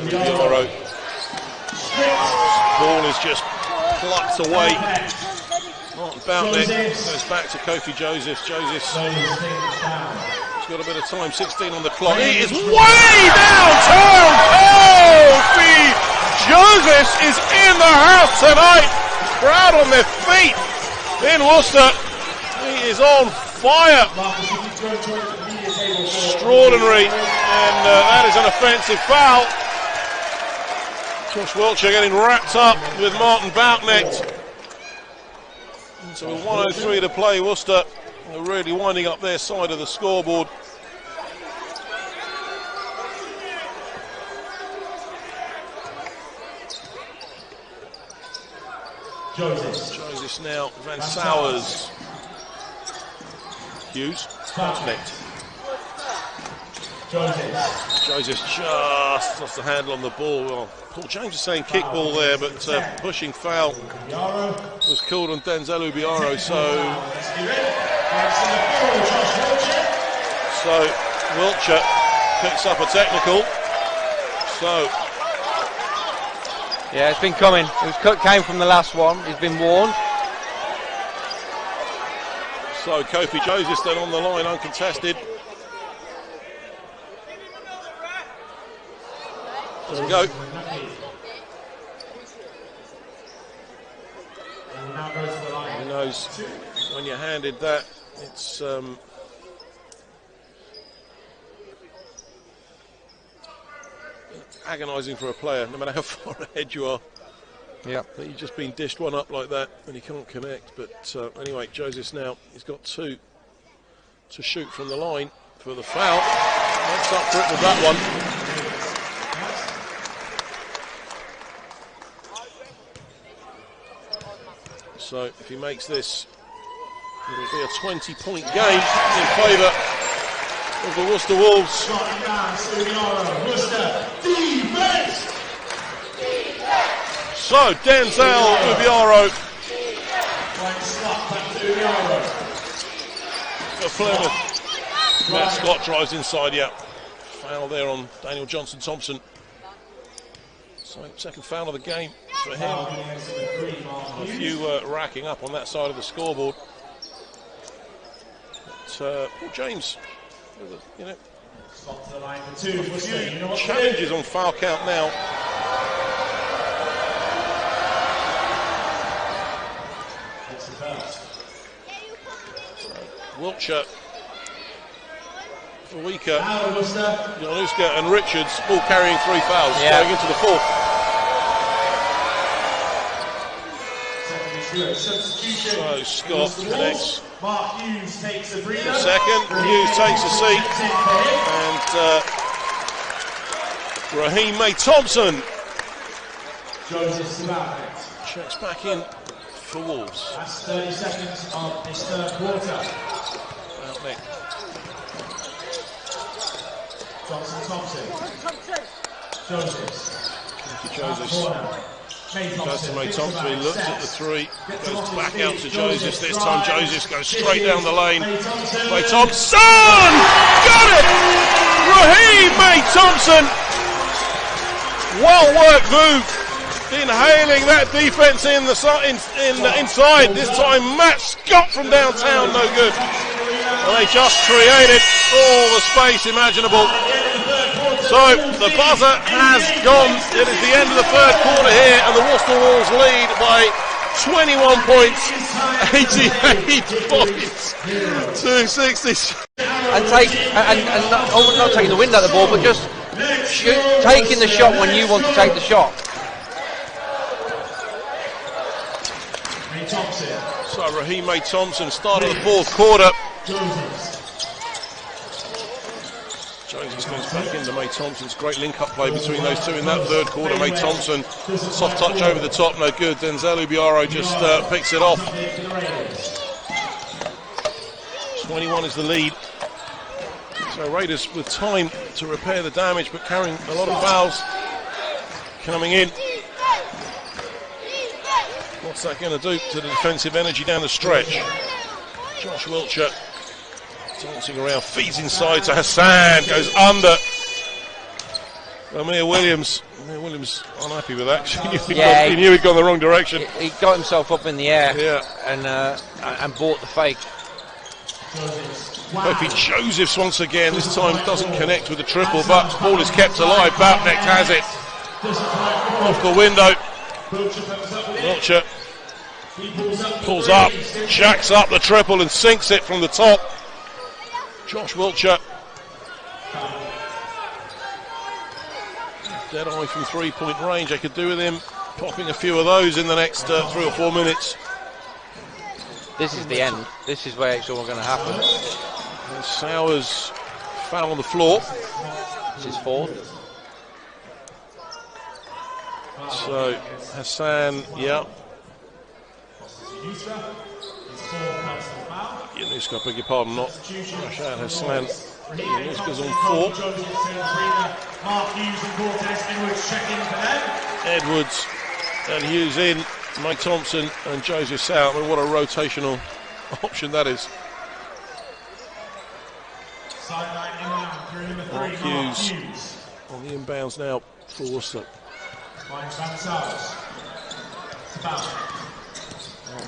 Biaro. Ball is just plucked away. Martin Boutnick goes back to Kofi Josephs. Josephs has got a bit of time, 16 on the clock. He is way downtown. Kofi Josephs is in the house tonight. Crowd on their feet in Worcester. He is on fire. Extraordinary. And that is an offensive foul. Josh Wiltshire getting wrapped up with Martin Boutnick. So with 1:03 to play, Worcester are really winding up their side of the scoreboard. Joseph now, Van Sowers. Hughes, connect. Joseph just lost the handle on the ball. Well, Paul James is saying kickball there, but pushing foul was called on Denzel Biaro. So Wiltshire picks up a technical. So yeah, it's been coming. It came from the last one. He's been warned. So Kofi Josephs then on the line, uncontested. Doesn't go. Who knows when you're handed that, it's agonising for a player, no matter how far ahead you are. Yeah, but you've just been dished one up like that and he can't connect. But anyway, Josephs now, he's got 2 to shoot from the line for the foul. That's up for it with that one. So if he makes this, it'll be a 20-point game in favour of the Worcester Wolves. So Denzel Ubiaro for Plymouth. Matt Scott drives inside, yeah. Foul there on Daniel Johnson-Thompson. So second foul of the game for him. A few racking up on that side of the scoreboard. But Paul James, you know, a few challenges on foul count now. Wiltshire, Fawika, Januska and Richards all carrying 3 fouls going into the 4th. So Scott connects. Mark Hughes takes a breather. The second, Hughes takes a seat. And Raheem May-Thompson checks back in for Wolves. That's 30 seconds of this third quarter. Johnson-Thompson. Josephs. Josephs. Goes to May-Thompson, he looks at the 3, goes back out to Josephs. This time Josephs goes straight down the lane. May-Thompson! Got it! Raheem May-Thompson! Well worked move. Inhaling that defence in the inside. This time Matt Scott from downtown, no good. And they just created all the space imaginable. So the buzzer has gone. It is the end of the third quarter here, and the Worcester Wolves lead by 21 points, 88 points to 60. And not taking the wind out of the ball, but just taking the shot when you want to take the shot. So Raheem May-Thompson, start of the 4th quarter. Jones goes back into May-Thompson's great link-up play between those two in that 3rd quarter. May-Thompson, soft touch over the top, no good. Denzel Ubiaro just picks it off. 21 is the lead. So Raiders with time to repair the damage, but carrying a lot of fouls coming in. What's that going to do to the defensive energy down the stretch? Josh Wiltshire dancing around, feeds inside to Hassan, goes under. Amir Williams unhappy with that. He knew he'd gone the wrong direction. He got himself up in the air, yeah, and bought the fake. Kofi Josephs once again, this time doesn't connect with the triple, but ball is kept alive. Boutnecht has it off the window. Wiltshire pulls up, jacks up the triple and sinks it from the top. Josh Wiltshire, dead eye from 3-point range. I could do with him popping a few of those in the next 3 or 4 minutes. This is the end. This is where it's all going to happen. And Sowers foul on the floor. This is fourth. So Hassan, yeah. Yanuska, beg your pardon, not Rashad Hassan. Yanuska's on 4. Edwards and Hughes in. Mike Thompson and Joseph out. I mean, what a rotational option that is. Mark Hughes on the inbounds now for Worcester.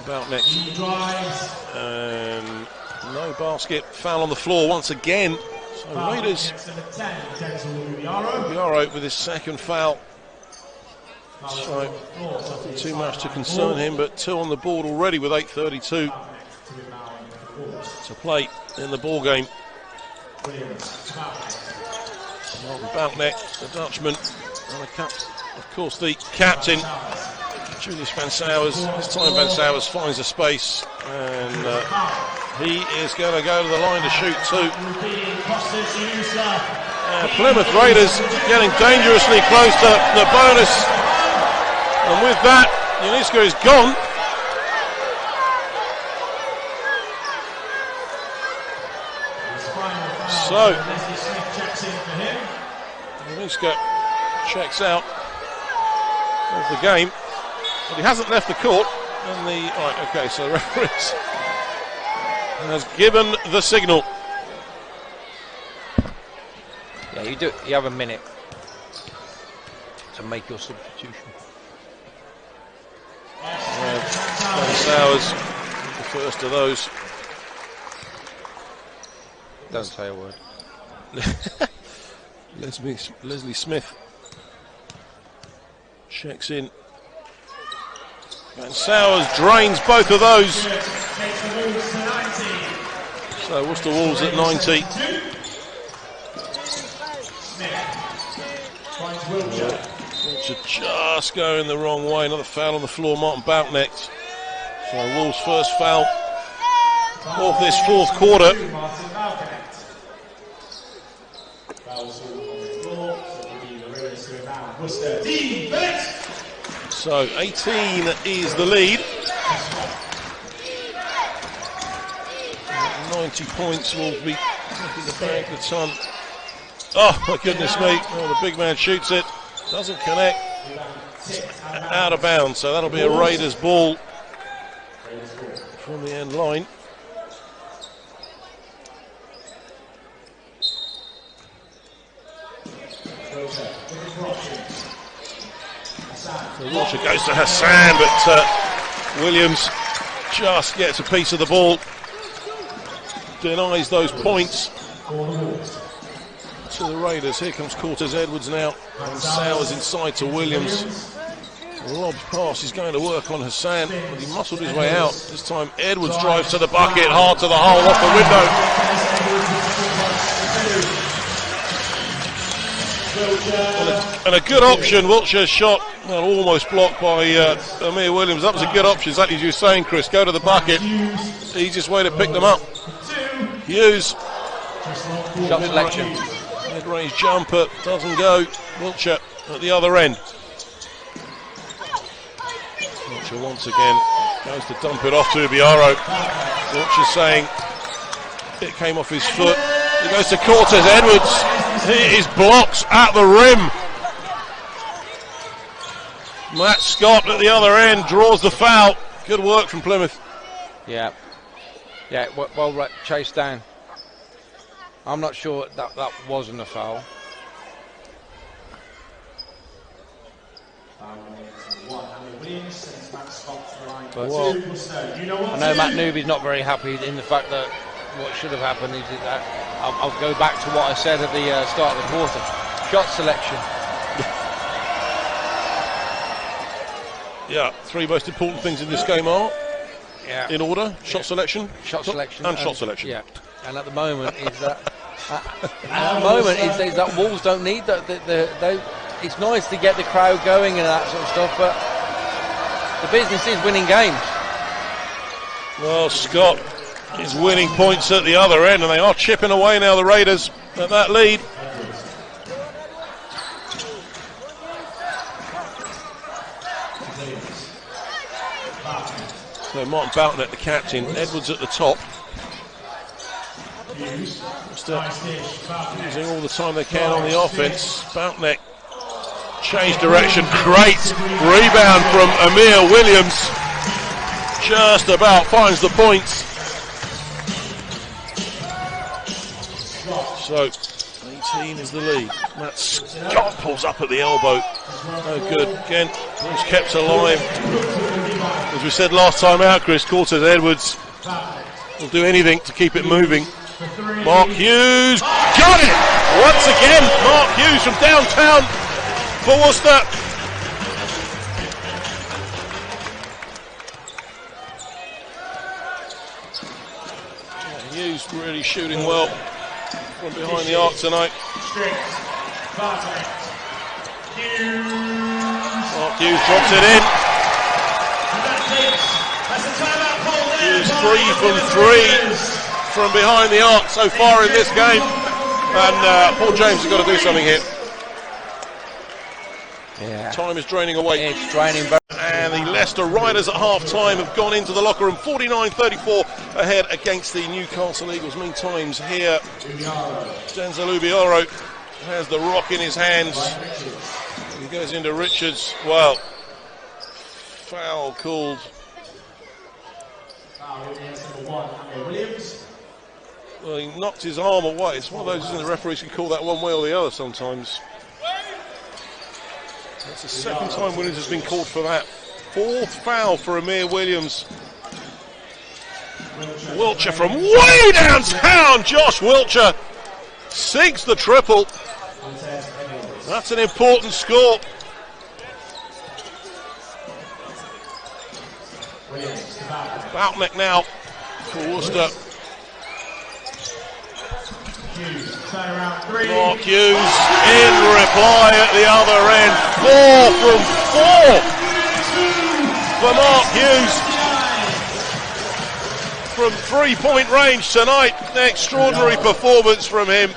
Boutnecht. And no basket. Foul on the floor once again. So Raiders. Ubiaro with his second foul. So nothing too much to concern him, but 2 on the board already with 8:32 to play in the ball game. Martin Boutnecht, the Dutchman, and of course the captain, Julius Van Sowers. This time Van Sowers finds a space, and he is going to go to the line to shoot 2. Plymouth Raiders getting dangerously close to the bonus. And with that, Yanuska is gone. So, Yanuska checks out of the game, but he hasn't left the court. And right, okay, so the referee has given the signal. Yeah, you have a minute to make your substitution. Van Sowers, the first of those. Don't say a word. Leslie Smith checks in. Van Sowers drains both of those. So Worcester Wolves at 90. Just going the wrong way. Another foul on the floor, Martin Boutnecht. So Wolves' first foul of this fourth quarter. So 18 is the lead. 90 points will be taking the bag the ton. Oh my goodness me. Oh, the big man shoots it. Doesn't connect. Out of bounds. So that'll be a Raiders ball from the end line. The Wiltshire goes to Hassan, but Williams just gets a piece of the ball. Denies those points to the Raiders. Here comes Cortez Edwards now. And Sowers inside to Williams. Rob's pass is going to work on Hassan, but he muscled his way out. This time Edwards drives to the bucket, hard to the hole, off the window. And a good option. Wiltshire's shot, well, almost blocked by Amir Williams. That was a good option, exactly as you were saying, Chris. Go to the bucket. Easiest way to pick them up. Hughes. Shot selection. Mid-range jumper doesn't go. Wiltshire at the other end. Wiltshire once again goes to dump it off to Ubiaro. Wiltshire saying it came off his foot. He goes to Cortez Edwards. He is blocked at the rim. Matt Scott at the other end draws the foul. Good work from Plymouth. Yeah, well chased down. I'm not sure that wasn't a foul. But I know Matt Newby's not very happy in the fact that what should have happened is that I'll go back to what I said at the start of the quarter. Shot selection. Yeah, three most important things in this game are, in order, shot selection, shot selection, and shot selection. Yeah, and at the moment is that is that Wolves don't need that. It's nice to get the crowd going and that sort of stuff, but the business is winning games. Well, Scott is winning points at the other end, and they are chipping away now, the Raiders, at that lead. So Martin Boutnet, the captain, Edwards at the top. Using all the time they can on the offense. Boutnet change direction. Great rebound from Amir Williams. Just about finds the points. So 18 is the lead. Matt Scott pulls up at the elbow. No good. Again, was kept alive. As we said last time out, Chris, Cortez Edwards will do anything to keep it moving. Mark Hughes got it! Once again, Mark Hughes from downtown for Worcester. Hughes really shooting well from behind the arc tonight. Mark Hughes drops it in. Hughes 3 from 3 from behind the arc so far in this game. And Paul James has got to do something here. Yeah. Time is draining away. It's draining. And the Leicester Riders at half-time have gone into the locker room 49-34 ahead against the Newcastle Eagles. Meantime, here, Denzel Ubioro has the rock in his hands. He goes into Richards. Well, foul called. Well, he knocked his arm away. It's one of those, isn't it? The referees can call that one way or the other sometimes. That's the second time Williams has been called for that. Fourth foul for Amir Williams. Wiltshire from way downtown. Josh Wiltshire sinks the triple. That's an important score. Boutneck now for Worcester. Mark Hughes in reply at the other end. 4 from 4 for Mark Hughes. From 3-point range tonight. An extraordinary performance from him.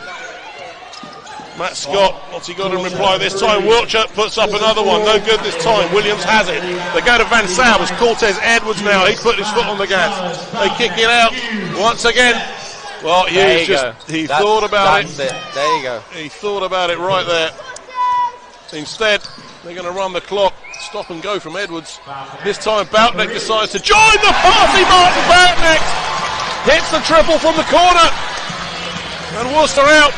Matt Scott, what's he got in reply this time? Wiltshire puts up another one. No good this time. Williams has it. They go to Van Sau. It's Cortez Edwards now. He's put his foot on the gas. They kick it out once again. Well, Hughes he thought about it. There you go. He thought about it right there. Instead, they're going to run the clock. Stop and go from Edwards. This time, Boutneck decides to join the party. Martin Boutneck hits the triple from the corner. And Worcester out.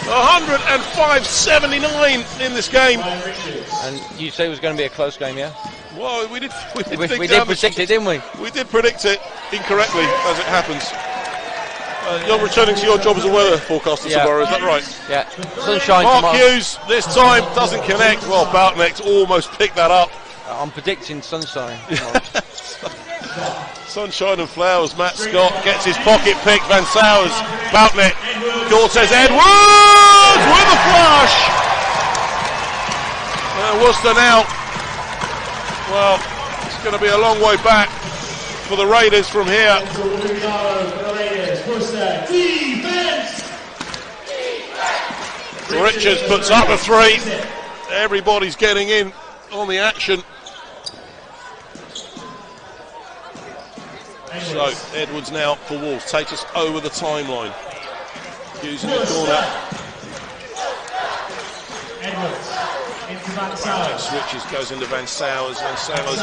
105-79 in this game. And you say it was going to be a close game, yeah? Well, we did predict it, didn't we? We did predict it incorrectly, as it happens. You're returning to your job as a weather forecaster tomorrow, is that right? Yeah. Sunshine Mark tomorrow. Hughes this time doesn't connect. Well, Boutneck's almost picked that up. I'm predicting sunshine. Sunshine and flowers. Matt Scott gets his pocket pick. Van Sauers, Boutneck, Cortez Edwards with a flush. Worcester now. Well, it's going to be a long way back for the Raiders from here. Richards puts up a 3. Everybody's getting in on the action. So Edwards now for Wolves, takes us over the timeline. Hughes in the corner. Switches, goes into Van Sowers. Van Sowers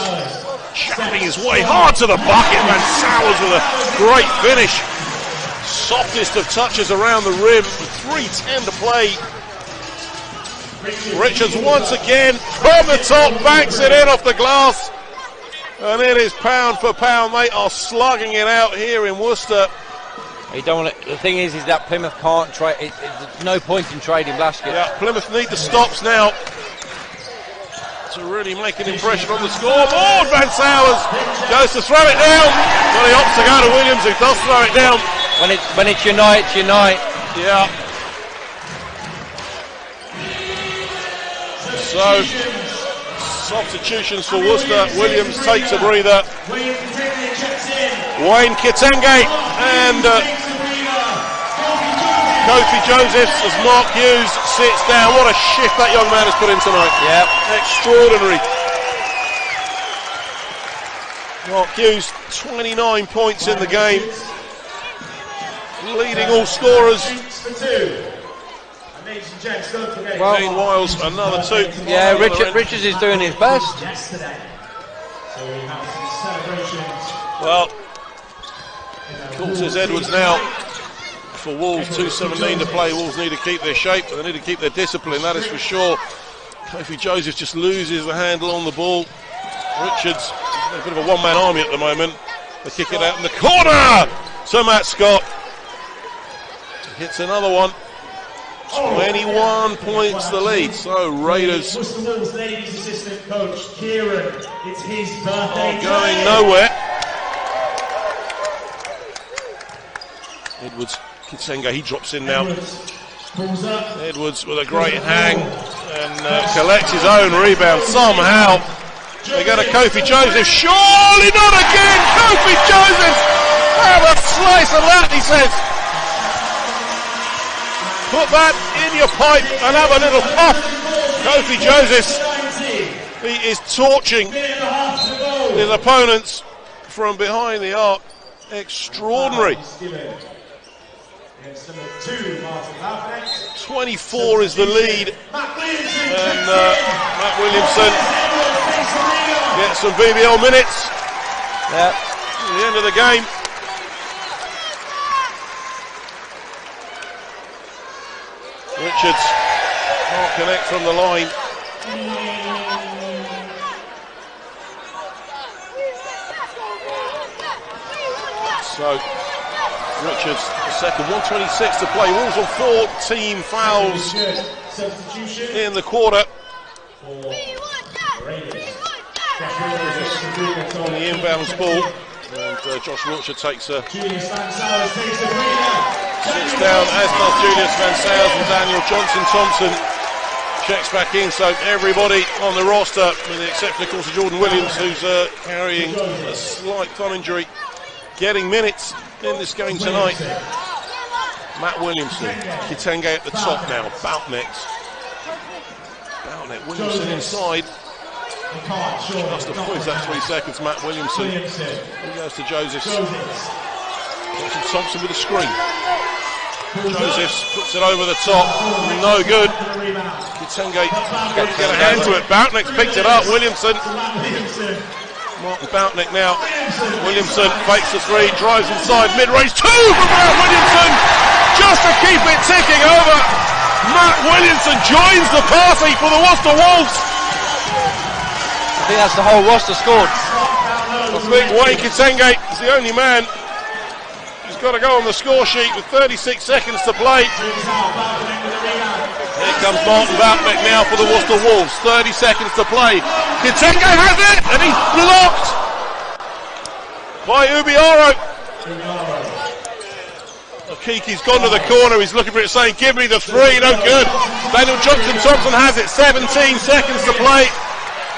jabbing his way hard to the bucket. Van Sowers with a great finish. Softest of touches around the rim. 3:10 to play. Richards once again from the top, backs it in off the glass. And it is pound for pound. They are slugging it out here in Worcester. You don't want to, the thing is that Plymouth can't trade. There's no point in trading baskets. Yeah, Plymouth need the stops now to really make an impression on the scoreboard. Van Sowers goes to throw it down. Well, he opts to go to Williams, who does throw it down. When it's unite, it's unite. Yeah. So, substitutions for Worcester. Williams takes a breather. Wayne Kitenge and Kofi Josephs as Mark Hughes sits down. What a shift that young man has put in tonight. Yep. Extraordinary. Mark Hughes, 29 points in the game. Leading all scorers. Well, Kane Wiles, another 2. Yeah, Richards is doing his best. Well, Coulters Edwards now for Wolves, 2:17 to play. Wolves need to keep their shape, they need to keep their discipline, that is for sure. Kofi Joseph just loses the handle on the ball. Richards, a bit of a one-man army at the moment. They kick it out in the corner to Matt Scott. Hits another one. 21 points the lead. So Raiders Worcester Wolves ladies assistant coach Kieran. It's his birthday. going nowhere. Edwards, Kitenge, he drops in now. Edwards with a great hang and collects his own rebound somehow. They go to Kofi Joseph. Surely not again. Kofi Joseph. Have a slice of that, he says. Put that in your pipe and have a little puff. Kofi Joseph. He is torching his opponents from behind the arc. Extraordinary. 24 is the lead. And Matt Williamson gets some BBL minutes. Yeah. At the end of the game. Richards can't connect from the line. So Richards, the second, 1:26 to play. Wolves on 4 team fouls in the quarter. On the inbounds ball. And Josh Wiltshire takes a sits down, as does Julius Van Sowers and Daniel Johnson-Thompson. Checks back in, so everybody on the roster, with the exception, of course, of Jordan Williams, who's carrying a slight thumb injury, getting minutes in this game tonight. Matt Williamson, Kitenge at the top now, Boutnet, Williamson inside. Just to quiz that 3 seconds, Matt Williamson. He goes to Josephs. Johnson-Thompson with a screen. Josephs puts it over the top, no good. Kitenge couldn't get a hand to it. Boutnick's picked it up. Williamson. Martin Boutnick now. Williamson fakes the 3, drives inside, mid-range 2 from Matt Williamson, just to keep it ticking over. Matt Williamson joins the party for the Worcester Wolves. I think that's the whole roster scored. I think Wayne Kitenge is the only man who's got to go on the score sheet with 36 seconds to play. Here comes Martin Boutnick now for the Worcester Wolves. 30 seconds to play. Kitenge has it, and he's blocked by Ubiaro. Okiki's gone to the corner. He's looking for it, saying, "Give me the 3." No good. Daniel Johnson-Thompson has it. 17 seconds to play.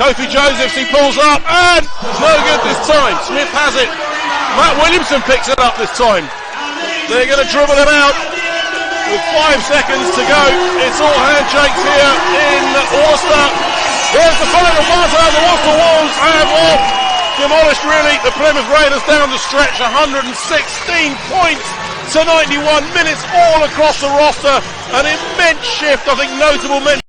Kofi Josephs, he pulls up, and no good this time. Smith has it. Matt Williamson picks it up this time. They're going to dribble it out with 5 seconds to go. It's all handshakes here in Worcester. Here's the final buzzer. The Worcester Wolves have demolished, really, the Plymouth Raiders down the stretch. 116 points to 91 minutes all across the roster. An immense shift, I think notable mention.